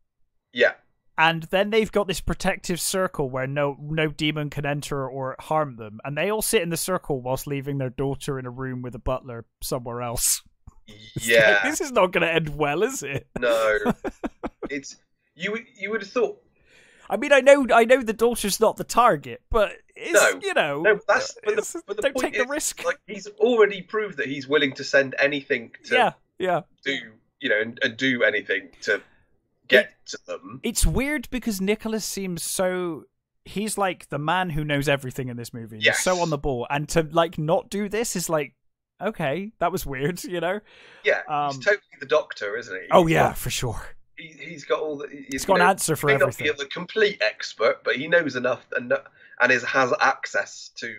Yeah. And then they've got this protective circle where no demon can enter or harm them, and they all sit in the circle whilst leaving their daughter in a room with a butler somewhere else. Yeah, like, this is not going to end well, is it? No, it's you would have thought. I mean, I know the daughter's not the target, but you know, no. But the don't point take is, the risk. Like, he's already proved that he's willing to send anything to do, you know, and do anything to get to them. It's weird because Nicholas seems so. He's like the man who knows everything in this movie. Yes. He's so on the ball, and to like not do this is like, okay, that was weird, you know? Yeah, he's totally the Doctor, isn't he? Oh yeah, for sure. He's got all the. He's got an answer for everything. He may not be the complete expert, but he knows enough and has access to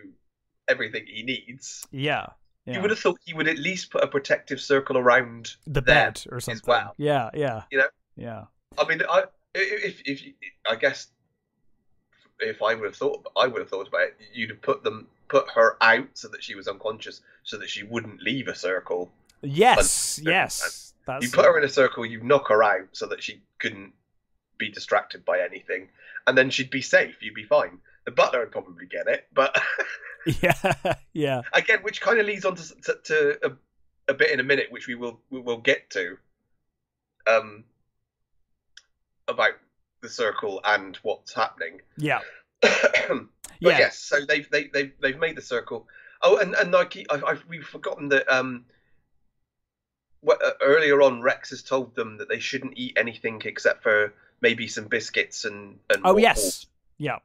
everything he needs. Yeah. You would have thought he would at least put a protective circle around the bed or something. As well. Yeah. You know. Yeah. I mean, I guess if I would have thought about it, you'd have put her out so that she was unconscious, so that she wouldn't leave a circle. Yes. You put her in a circle, you knock her out so that she couldn't be distracted by anything, and then she'd be safe. You'd be fine. The butler would probably get it, but yeah. Again, which kind of leads on to a bit in a minute, which we will get to. About the circle and what's happening. Yeah. Yes, so they've made the circle. Oh, and Nike, we've forgotten that earlier on Rex has told them that they shouldn't eat anything except for maybe some biscuits and oh yes, yeah.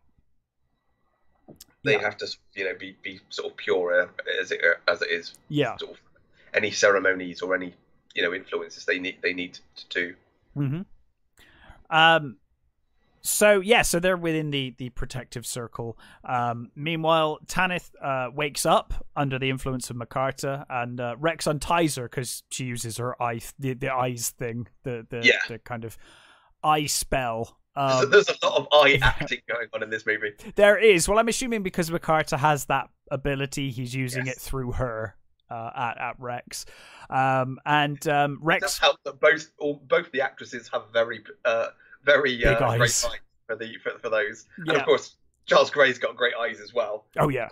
They have to, you know, be sort of pure as it is. Yeah. Sort of any ceremonies or any, you know, influences they need to do. Mm-hmm. So they're within the protective circle. Meanwhile, Tanith wakes up under the influence of MacArthur, and Rex unties her because she uses her the eyes thing, the kind of eye spell. There's a lot of eye acting going on in this movie. There is. Well, I'm assuming because MacArthur has that ability, he's using it through her. At Rex, and Rex. It does help that both the actresses have very big eyes for those, and of course Charles Gray's got great eyes as well. Oh yeah.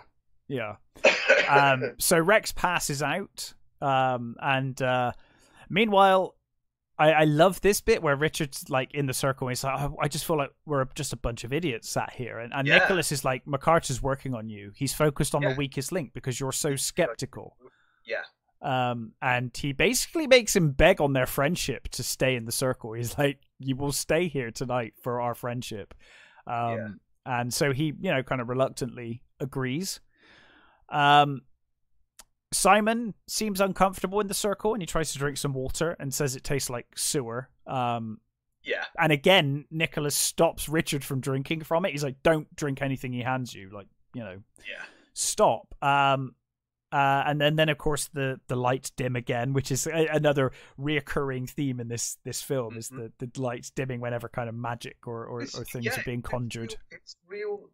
So Rex passes out, and meanwhile, I love this bit where Richard's like in the circle and he's like, I just feel like we're just a bunch of idiots sat here, and Nicholas is like, MacArthur's working on you. He's focused on the weakest link because you're so skeptical. Yeah. And he basically makes him beg on their friendship to stay in the circle. He's like, you will stay here tonight for our friendship. And so he, you know, kind of reluctantly agrees. Simon seems uncomfortable in the circle and he tries to drink some water and says it tastes like sewer. And again, Nicholas stops Richard from drinking from it. He's like, don't drink anything he hands you. Like, you know, stop. And then of course the lights dim again, which is another reoccurring theme in this film, is the lights dimming whenever kind of magic or things are being conjured. It's real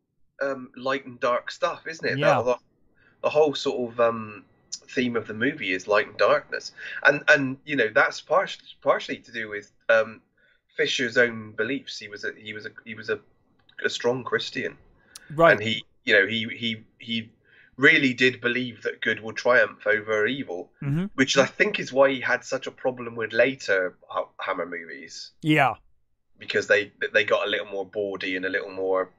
light and dark stuff, isn't it? Yeah. The whole sort of theme of the movie is light and darkness, and that's partially to do with Fisher's own beliefs. He was a strong Christian, right? And he really did believe that good would triumph over evil, which I think is why he had such a problem with later Hammer movies. Yeah, because they got a little more bawdy and a little more,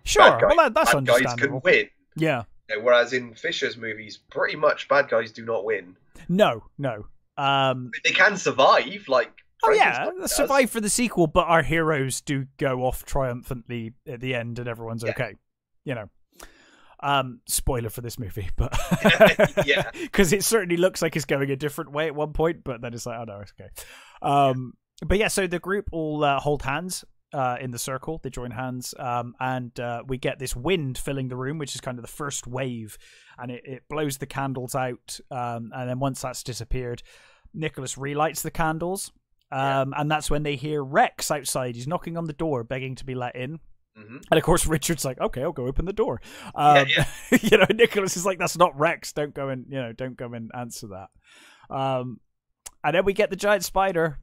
sure. Well, that's bad understandable. Guys can win. Yeah. Whereas in Fisher's movies, pretty much bad guys do not win. No. They can survive, like. Oh yeah, survive for the sequel, but our heroes do go off triumphantly at the end, and everyone's okay. Spoiler for this movie, but yeah, because it certainly looks like it's going a different way at one point, but then it's like, oh no, it's okay. But yeah, so the group all hold hands in the circle. They join hands, and we get this wind filling the room, which is kind of the first wave, and it blows the candles out. And then once that's disappeared, Nicholas relights the candles, and that's when they hear Rex outside. He's knocking on the door, begging to be let in. And of course, Richard's like, "Okay, I'll go open the door." Nicholas is like, "That's not Rex. Don't go and don't go and answer that." And then we get the giant spider.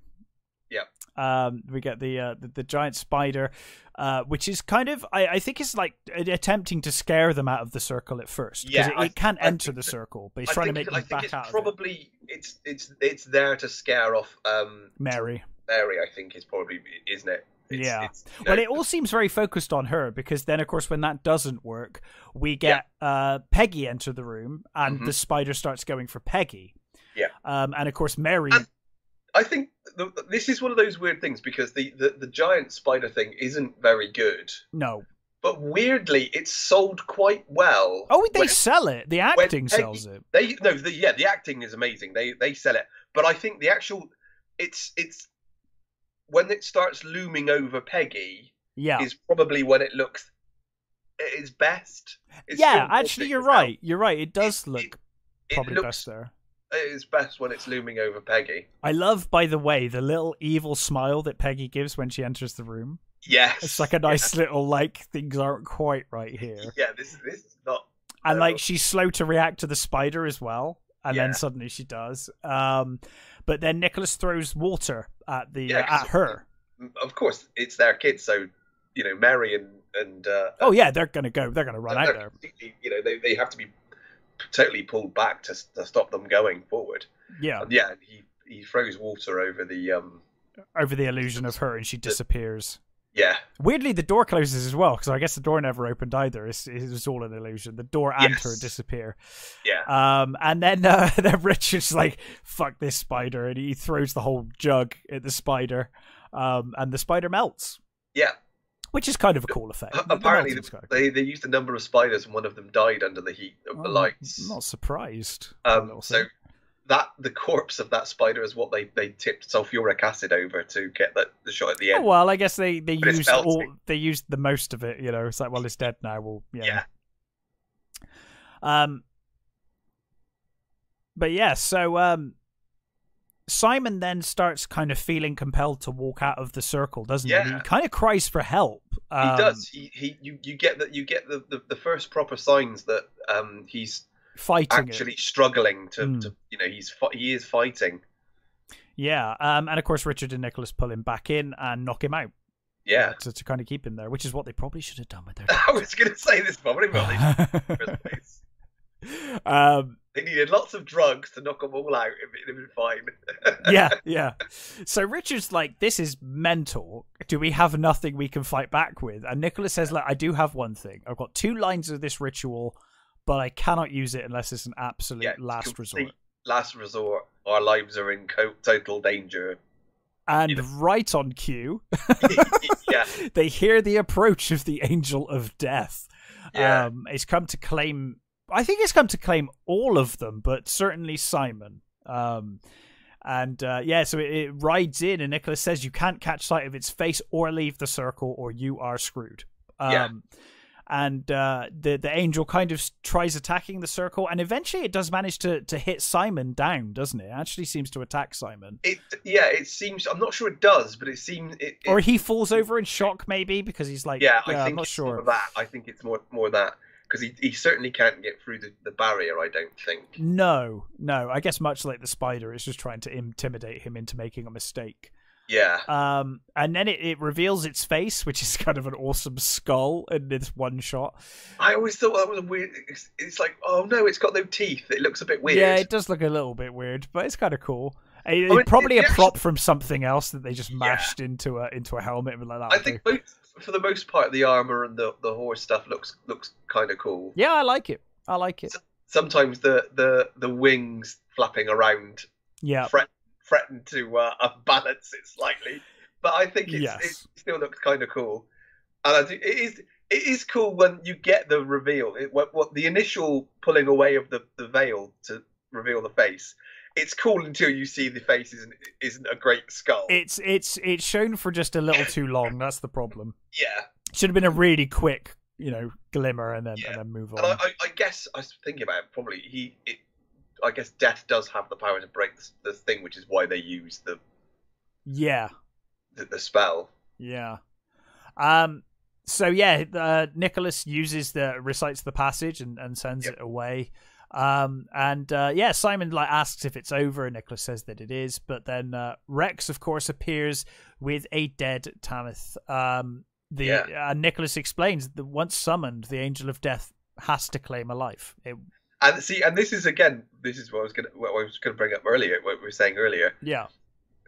Yeah. We get the giant spider, which is kind of I think it's like attempting to scare them out of the circle at first. Yeah, it can't enter the circle, but he's trying to make them back out. Probably it's there to scare off Mary. Mary, I think, is probably, isn't it? Well, it all seems very focused on her, because then, of course, when that doesn't work, we get Peggy enter the room, and the spider starts going for Peggy. Yeah. And of course, Mary. And I think this is one of those weird things, because the giant spider thing isn't very good. No. But weirdly, it's sold quite well. Oh, they sell it. The acting sells it. The acting is amazing. They sell it. But I think the actual it's when it starts looming over Peggy, is probably when it looks its best. Actually, you're right. You're right. It does look probably best there. It is best when it's looming over Peggy. I love, by the way, the little evil smile that Peggy gives when she enters the room. Yes. It's like a nice little, like, things aren't quite right here. Yeah, this is not... And, like, she's slow to react to the spider as well. And then suddenly she does. But then Nicholas throws water at at her. Of course, it's their kids, so Mary and they're gonna run out there. They have to be totally pulled back to stop them going forward. Yeah, and he throws water over the illusion of her, and she disappears. Yeah. Weirdly, the door closes as well, because I guess the door never opened either. It was all an illusion. The door and her disappear. Yeah. And then then Richard's like, "Fuck this spider," and he throws the whole jug at the spider, and the spider melts. Yeah. Which is kind of a cool effect. Apparently, they used a number of spiders, and one of them died under the heat of the lights. I'm not surprised. So the corpse of that spider is what they tipped sulfuric acid over to get the shot at the end. Oh, well, I guess they used the most of it. It's like, well, it's dead now. Well, yeah. But yeah, so Simon then starts kind of feeling compelled to walk out of the circle, doesn't he? He kind of cries for help. He does. You get the first proper signs that he's fighting, actually struggling to he is fighting. Yeah, and of course Richard and Nicholas pull him back in and knock him out. Yeah, to kind of keep him there, which is what they probably should have done with their. I was going to say this probably. They needed lots of drugs to knock them all out. It'd been fine. yeah. So Richard's like, "This is mental. Do we have nothing we can fight back with?" And Nicholas says, "Look, I do have one thing. I've got 2 lines of this ritual, but I cannot use it unless it's an absolute last resort. Last resort. Our lives are in total danger." And right on cue, yeah, they hear the approach of the Angel of Death. Yeah. It's come to claim. I think it's come to claim all of them, but certainly Simon. So it rides in, and Nicholas says, "You can't catch sight of its face or leave the circle, or you are screwed." and the angel kind of tries attacking the circle, and eventually it does manage to hit Simon down, doesn't it? It actually seems to attack Simon. It seems. I'm not sure it does, but it seems. Or he falls over in shock, maybe, because he's like, I think I'm not it's sure. more that. I think it's more that. Because he certainly can't get through the barrier, I don't think. No. I guess much like the spider, it's just trying to intimidate him into making a mistake. Yeah. And then it reveals its face, which is kind of an awesome skull in this one shot. I always thought that was weird. It's like, oh no, it's got no teeth. It looks a bit weird. Yeah, it does look a little bit weird, but it's kind of cool. It's probably a prop from something else that they just mashed into a helmet like that. I think for the most part, the armor and the horse stuff looks kind of cool. Yeah, I like it. Sometimes the wings flapping around, threaten to unbalance it slightly, but I think it still looks kind of cool. And I think it is cool when you get the reveal. What the initial pulling away of the veil to reveal the face. It's cool until you see the face isn't a great skull. It's shown for just a little too long. That's the problem. Yeah, should have been a really quick, glimmer and then move on. And I guess I was thinking about it, probably I guess death does have the power to break the thing, which is why they use the spell. Yeah. So Nicholas recites the passage and sends it away. Simon asks if it's over, and Nicholas says that it is, but then Rex of course appears with a dead Tanith. Nicholas explains that once summoned, the angel of death has to claim a life. And this is what I was gonna bring up earlier, what we were saying earlier. Yeah.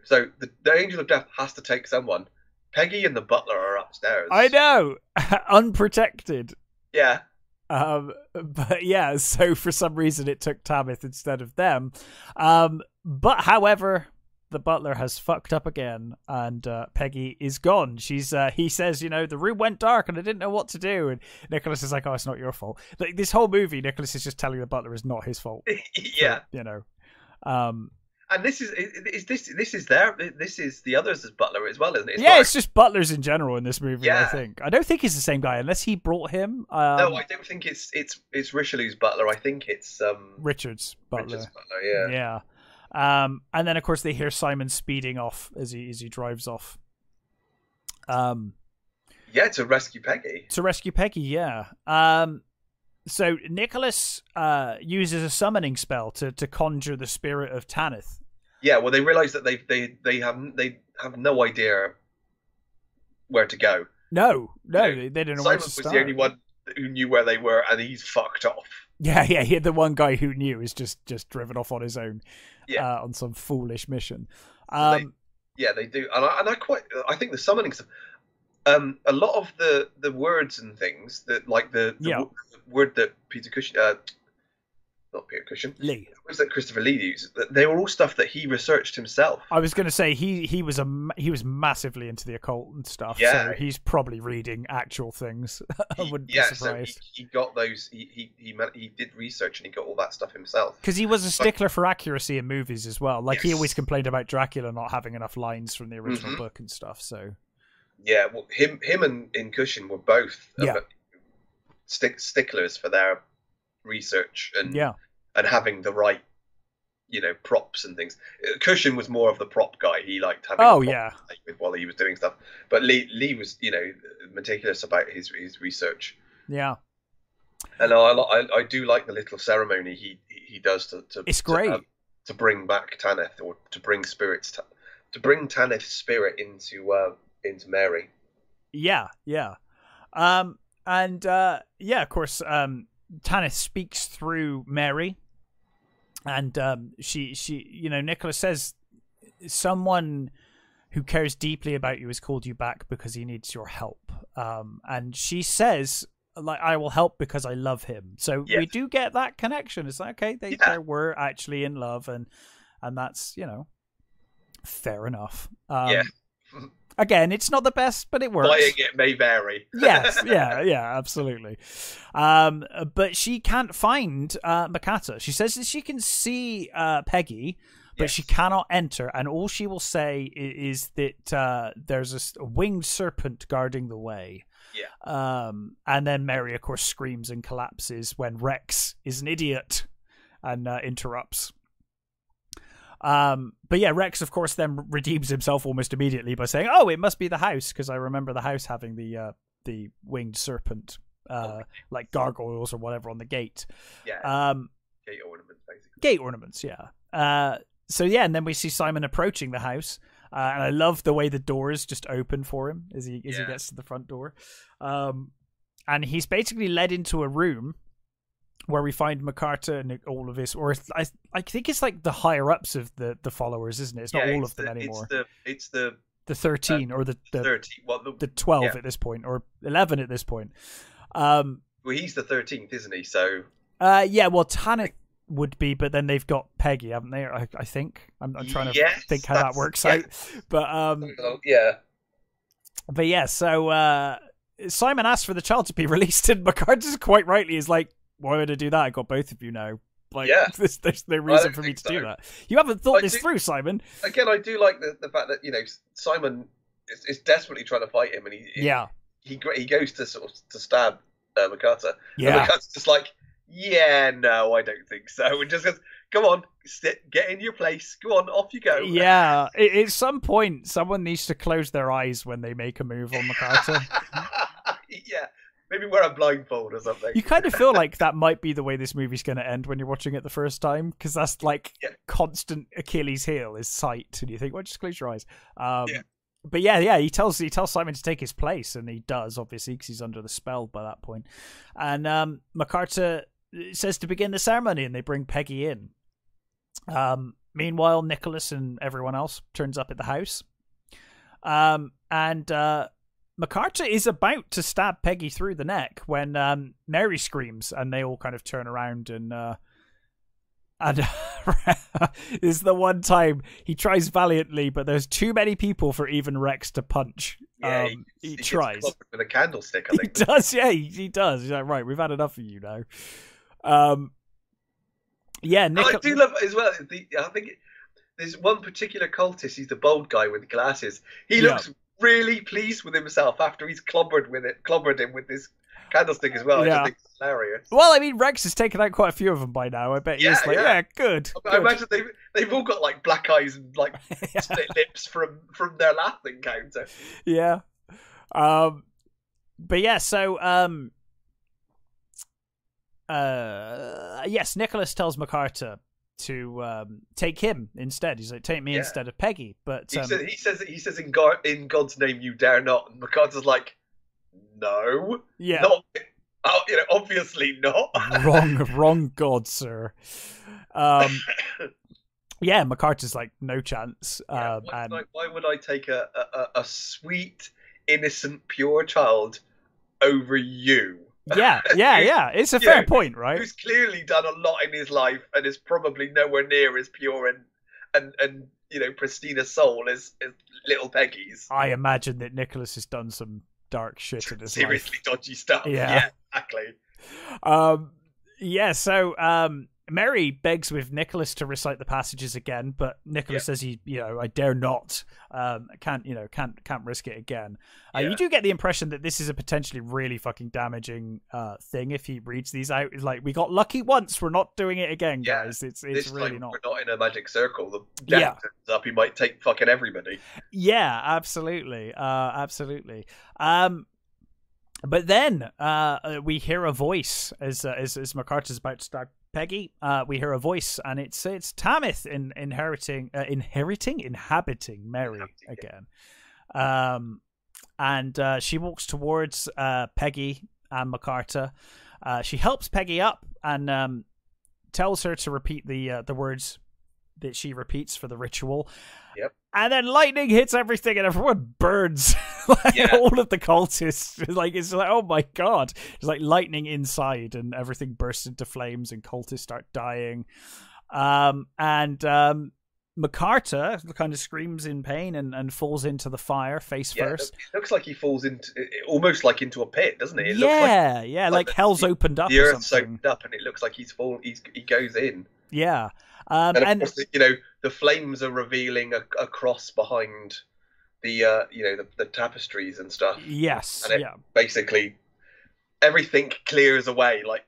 So the angel of death has to take someone. Peggy and the butler are upstairs. I know, unprotected. Yeah. So for some reason it took Tamith instead of them. But however, the butler has fucked up again, and Peggy is gone. He says, the room went dark and I didn't know what to do. And Nicholas is like, oh, it's not your fault. Like this whole movie, Nicholas is just telling the butler it's not his fault. Yeah. So, and this is the others as butler as well, isn't it? It's just butlers in general in this movie. I think. I don't think he's the same guy unless he brought him. No, I don't think it's Richelieu's butler. I think it's Richard's butler. Yeah. Yeah. And then of course they hear Simon speeding off as he drives off. To rescue Peggy. Yeah. So Nicholas uses a summoning spell to conjure the spirit of Tanith. Yeah, well, they realise that they have no idea where to go. No, they didn't know where to start. Simon was the only one who knew where they were, and he's fucked off. Yeah. The one guy who knew is just driven off on his own, on some foolish mission. They do, and I think the summoning stuff. A lot of the words and things that, like the word that Peter Cushing, not Peter Cushing, Lee, was that Christopher Lee used. They were all stuff that he researched himself. I was going to say he was massively into the occult and stuff. Yeah, so he's probably reading actual things. I wouldn't be surprised. So he got those. He did research and he got all that stuff himself. Because he was a stickler for accuracy in movies as well. Like he always complained about Dracula not having enough lines from the original book and stuff. So. Yeah, well, him and Cushing were both sticklers for their research and having the right, props and things. Cushing was more of the prop guy. He liked having with while he was doing stuff. But Lee was, meticulous about his research. Yeah. And I do like the little ceremony he does to it's great to bring back Tanith, or to bring Tanith's spirit into Mary. Yeah. Of course, Tanith speaks through Mary, and she Nicholas says someone who cares deeply about you has called you back because he needs your help. And she says, I will help because I love him. So we do get that connection. It's like, okay, they were actually in love, and that's, fair enough. Again, it's not the best, but it works. Buying it may vary. Yes, yeah, absolutely. But she can't find Makata. She says that she can see Peggy, but she cannot enter. And all she will say is that there's a winged serpent guarding the way. Yeah. And then Mary, of course, screams and collapses when Rex is an idiot and interrupts. But yeah, Rex, of course, then redeems himself almost immediately by saying, "Oh, it must be the house," because I remember the house having the winged serpent, like gargoyles or whatever on the gate. Yeah. Gate ornaments, basically. Gate ornaments, yeah. So yeah, and then we see Simon approaching the house, and I love the way the doors just open for him as he gets to the front door, and he's basically led into a room where we find MacArthur and all of his, or I think it's like the higher ups of the followers, isn't it? It's not all of them anymore. It's the 13 or the 13, the 12 at this point, or 11 at this point. Well, he's the 13th, isn't he? So yeah, well, Tanith would be, but then they've got Peggy, haven't they? I think I'm trying to think how that works out, but yeah. So Simon asks for the child to be released, and MacArthur quite rightly is like, "Why would I do that? I got both of you now. Like, there's no reason for me to do that. You haven't thought this through, Simon." Again, I do like the fact that Simon is desperately trying to fight him, and he goes to sort of to stab MacArthur. Yeah, and MacArthur's just like, "Yeah, no, I don't think so," and just goes, "Come on, get in your place. Go on, off you go." Yeah, at some point, someone needs to close their eyes when they make a move on MacArthur. Yeah. Maybe wear a blindfold or something. You kind of feel like that might be the way this movie's going to end when you're watching it the first time, because that's like constant Achilles' heel is sight, and you think, well, just close your eyes. But yeah, he tells Simon to take his place, and he does, obviously, because he's under the spell by that point. And MacArthur says to begin the ceremony, and they bring Peggy in. Meanwhile, Nicholas and everyone else turns up at the house. And MacArthur is about to stab Peggy through the neck when Mary screams, and they all kind of turn around, and this is the one time he tries valiantly, but there's too many people for even Rex to punch. Yeah, he tries with a candlestick. I think he does. Yeah, he does. He's like, right, we've had enough of you now. Yeah, I do love it as well. I think there's one particular cultist. He's the bald guy with the glasses. He looks really pleased with himself after he's clobbered him with this candlestick as well. Yeah. I think it's hilarious. Well, I mean, Rex has taken out quite a few of them by now. I bet he's like, yeah, good. I imagine they've all got like black eyes and like split lips from their last encounter. Yeah. But yeah, so yes, Nicholas tells MacArthur to take him instead. He's like, take me instead of Peggy. But he says in God's name you dare not. And MacArthur's like, no, not, obviously not. wrong God, sir. Yeah, MacArthur's like, no chance. Why would I take a sweet, innocent, pure child over you? Yeah. It's a fair point, right? Who's clearly done a lot in his life and is probably nowhere near as pure and pristine a soul as little Peggy's. I imagine that Nicholas has done some dark shit in his seriously life. Dodgy stuff. Yeah, exactly. So Mary begs with Nicholas to recite the passages again, but Nicholas says I dare not. Can't risk it again. You do get the impression that this is a potentially really fucking damaging thing if he reads these out. It's like, we got lucky once, we're not doing it again, guys. It's this really not. We're not in a magic circle. The death turns up, he might take fucking everybody. Yeah, absolutely. But then we hear a voice as MacArthur's about to stab Peggy. We hear a voice, and it's Tamith inhabiting Mary again. And she walks towards Peggy and MacArthur. She helps Peggy up and tells her to repeat the words that she repeats for the ritual. Yep. And then lightning hits everything, and everyone burns. All of the cultists, it's like, oh my god! It's like lightning inside, and everything bursts into flames, and cultists start dying. And MacArthur kind of screams in pain and falls into the fire face first. It looks like he falls almost like into a pit, doesn't it? Like hell's opened up. The earth's opened up, and it looks like he goes in. Yeah. And of course, the flames are revealing a cross behind the tapestries and stuff. Yes, and basically everything clears away, like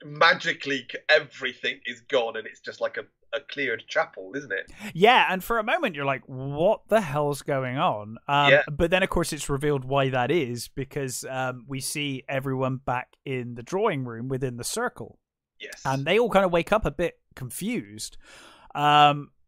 magically everything is gone, and it's just like a cleared chapel, isn't it? Yeah, and for a moment you're like, what the hell's going on? But then of course it's revealed why that is, because we see everyone back in the drawing room within the circle. Yes. And they all kind of wake up a bit confused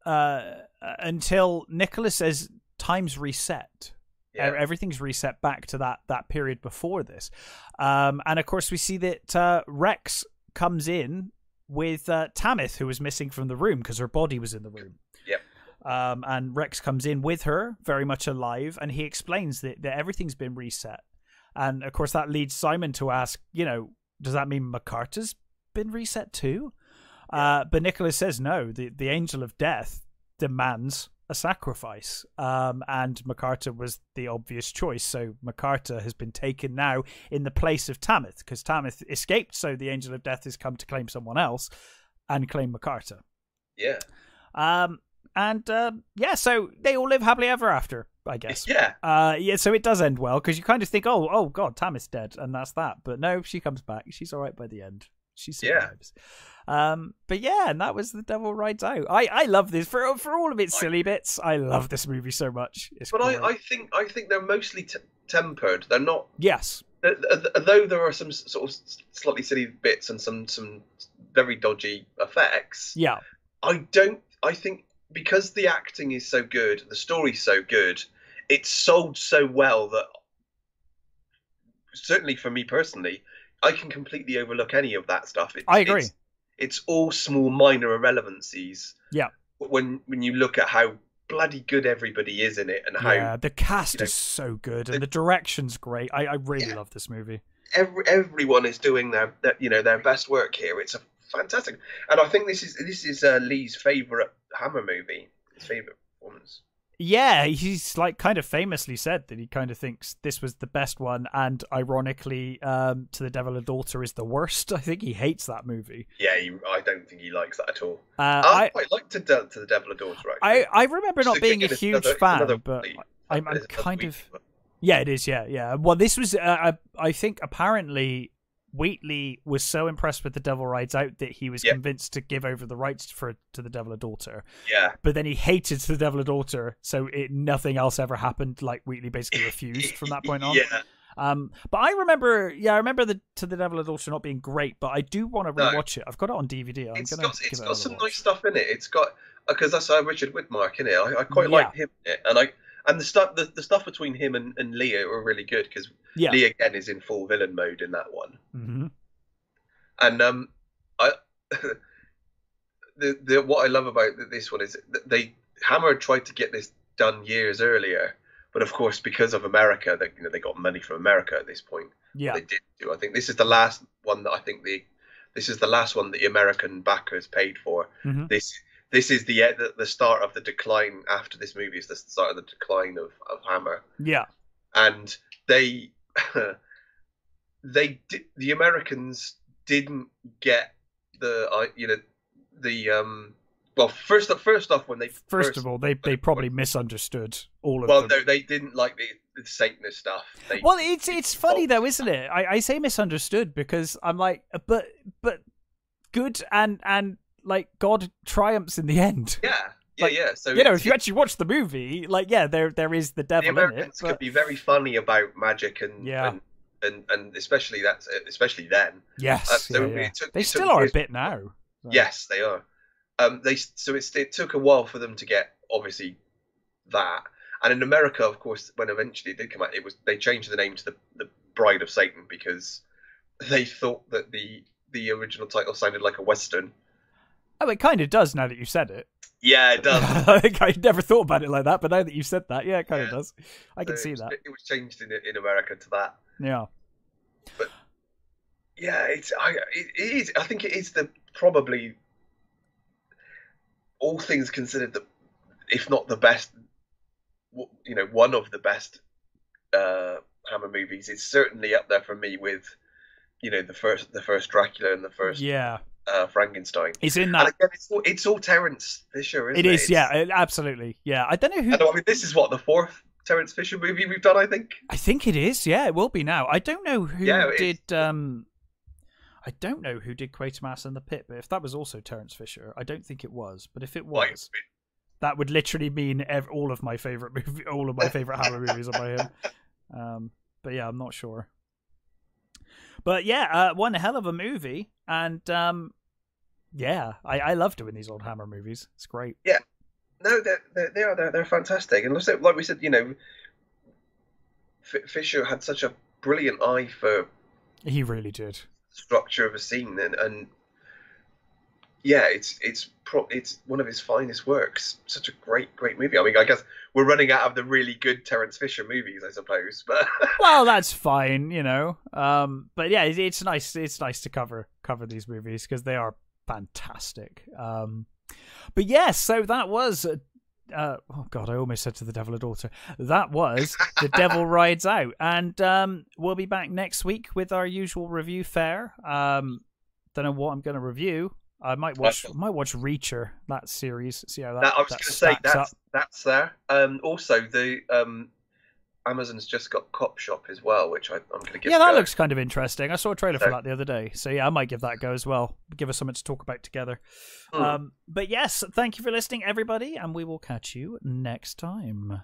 until Nicholas says time's reset. Yeah. Everything's reset back to that period before this. And of course we see that Rex comes in with Tamith, who was missing from the room because her body was in the room. Yep. And Rex comes in with her, very much alive, and he explains that everything's been reset. And of course that leads Simon to ask, does that mean MacArthur's been reset too? But Nicholas says no. The angel of death demands a sacrifice, and MacArthur was the obvious choice. So MacArthur has been taken now in the place of Tamith, because Tamith escaped, so the angel of death has come to claim someone else and claim MacArthur. Yeah. So they all live happily ever after, I guess. Yeah. So it does end well, because you kind of think, oh god, Tamith's dead, and that's that. But no, she comes back. She's all right by the end. She survives. But yeah, and that was The Devil Rides Out. I love this for all of its silly bits. I love this movie so much. I think they're mostly tempered. They're not. Yes. Though there are some sort of slightly silly bits and some very dodgy effects. Yeah. I think because the acting is so good, the story's so good, it's sold so well that certainly for me personally, I can completely overlook any of that stuff. I agree. It's all small, minor irrelevancies. Yeah. When you look at how bloody good everybody is in it, and how the cast is so good, and the direction's great. I really love this movie. Everyone is doing their best work here. It's a fantastic, and I think this is Lee's favorite Hammer movie. His favorite performance. Yeah, he's like kind of famously said that he kind of thinks this was the best one, and ironically, To the Devil a Daughter is the worst. I think he hates that movie. Yeah, I don't think he likes that at all. I quite like To the Devil a Daughter. Actually. I remember not being a huge fan, but I'm kind of. Yeah, it is. Yeah. Well, this was. I think apparently Wheatley was so impressed with The Devil Rides Out that he was convinced to give over the rights to The Devil a Daughter. Yeah. But then he hated The Devil a Daughter, so nothing else ever happened. Like Wheatley basically refused from that point on. Yeah. But I remember To the Devil a Daughter not being great, but I do want to rewatch it. I've got it on DVD. It's got some nice stuff in it. It's got because that's Richard Widmark in it. I quite like him in it, and the stuff between him and Leah are really good because Lee again is in full villain mode in that one. Mm-hmm. And what I love about this one is that Hammer tried to get this done years earlier, but of course because of America, they got money from America at this point. Yeah, they did do. I think this is the last one that this is the last one that the American backers paid for. Mm-hmm. This is the start of the decline. After this movie is the start of the decline of Hammer. Yeah, and the Americans didn't get first off when they first of all they probably misunderstood all of them. Well, they didn't like the Satanist stuff. It's funny though, isn't it? I say misunderstood because I'm like, but good and like God triumphs in the end. Yeah. So if you actually watch the movie, there is the devil in it. The Americans could be very funny about magic and especially then. Yes, they still are a bit now. So. Yes, they are. It took a while for them to get obviously that, and in America, of course, when eventually it did come out, they changed the name to the Bride of Satan because they thought that the original title sounded like a Western. Oh, it kind of does now that you said it. Yeah, it does. I never thought about it like that, but now that you said that, it kind of does. I can see that. It was changed in America to that. Yeah. But yeah, it is. I think it is probably all things considered, if not the best, one of the best Hammer movies. It's certainly up there for me with, the first Dracula and the first Frankenstein. It's in that. And again, it's all Terence Fisher, isn't it? It is, absolutely. Yeah, I don't know who. I mean, this is what the fourth Terence Fisher movie we've done, I think. I think it is. Yeah, it will be now. I don't know who did. I don't know who did Quatermass and the Pit, but if that was also Terence Fisher, I don't think it was. But if it was, that would literally mean all of my favorite Hammer movies are by him. But yeah, I'm not sure. But yeah, one hell of a movie, and yeah, I love doing these old Hammer movies. It's great. Yeah, no, they're fantastic, and also, like we said, you know, Fisher had such a brilliant eye for. He really did. Structure of a scene, and yeah, it's one of his finest works. Such a great movie. I mean, I guess we're running out of the really good Terence Fisher movies, I suppose. But well, that's fine, you know. But yeah, it's nice. It's nice to cover these movies because they are fantastic. But yes, so that was. Oh God, I almost said To the Devil a Daughter. That was The Devil Rides Out, and we'll be back next week with our usual review fare. Don't know what I'm going to review. I might watch Reacher, that series. See how that. I was going to say that's there. Also, the Amazon's just got Cop Shop as well, which I'm going to give. Yeah, that looks kind of interesting. I saw a trailer for that the other day, so yeah, I might give that a go as well. Give us something to talk about together. But yes, thank you for listening, everybody, and we will catch you next time.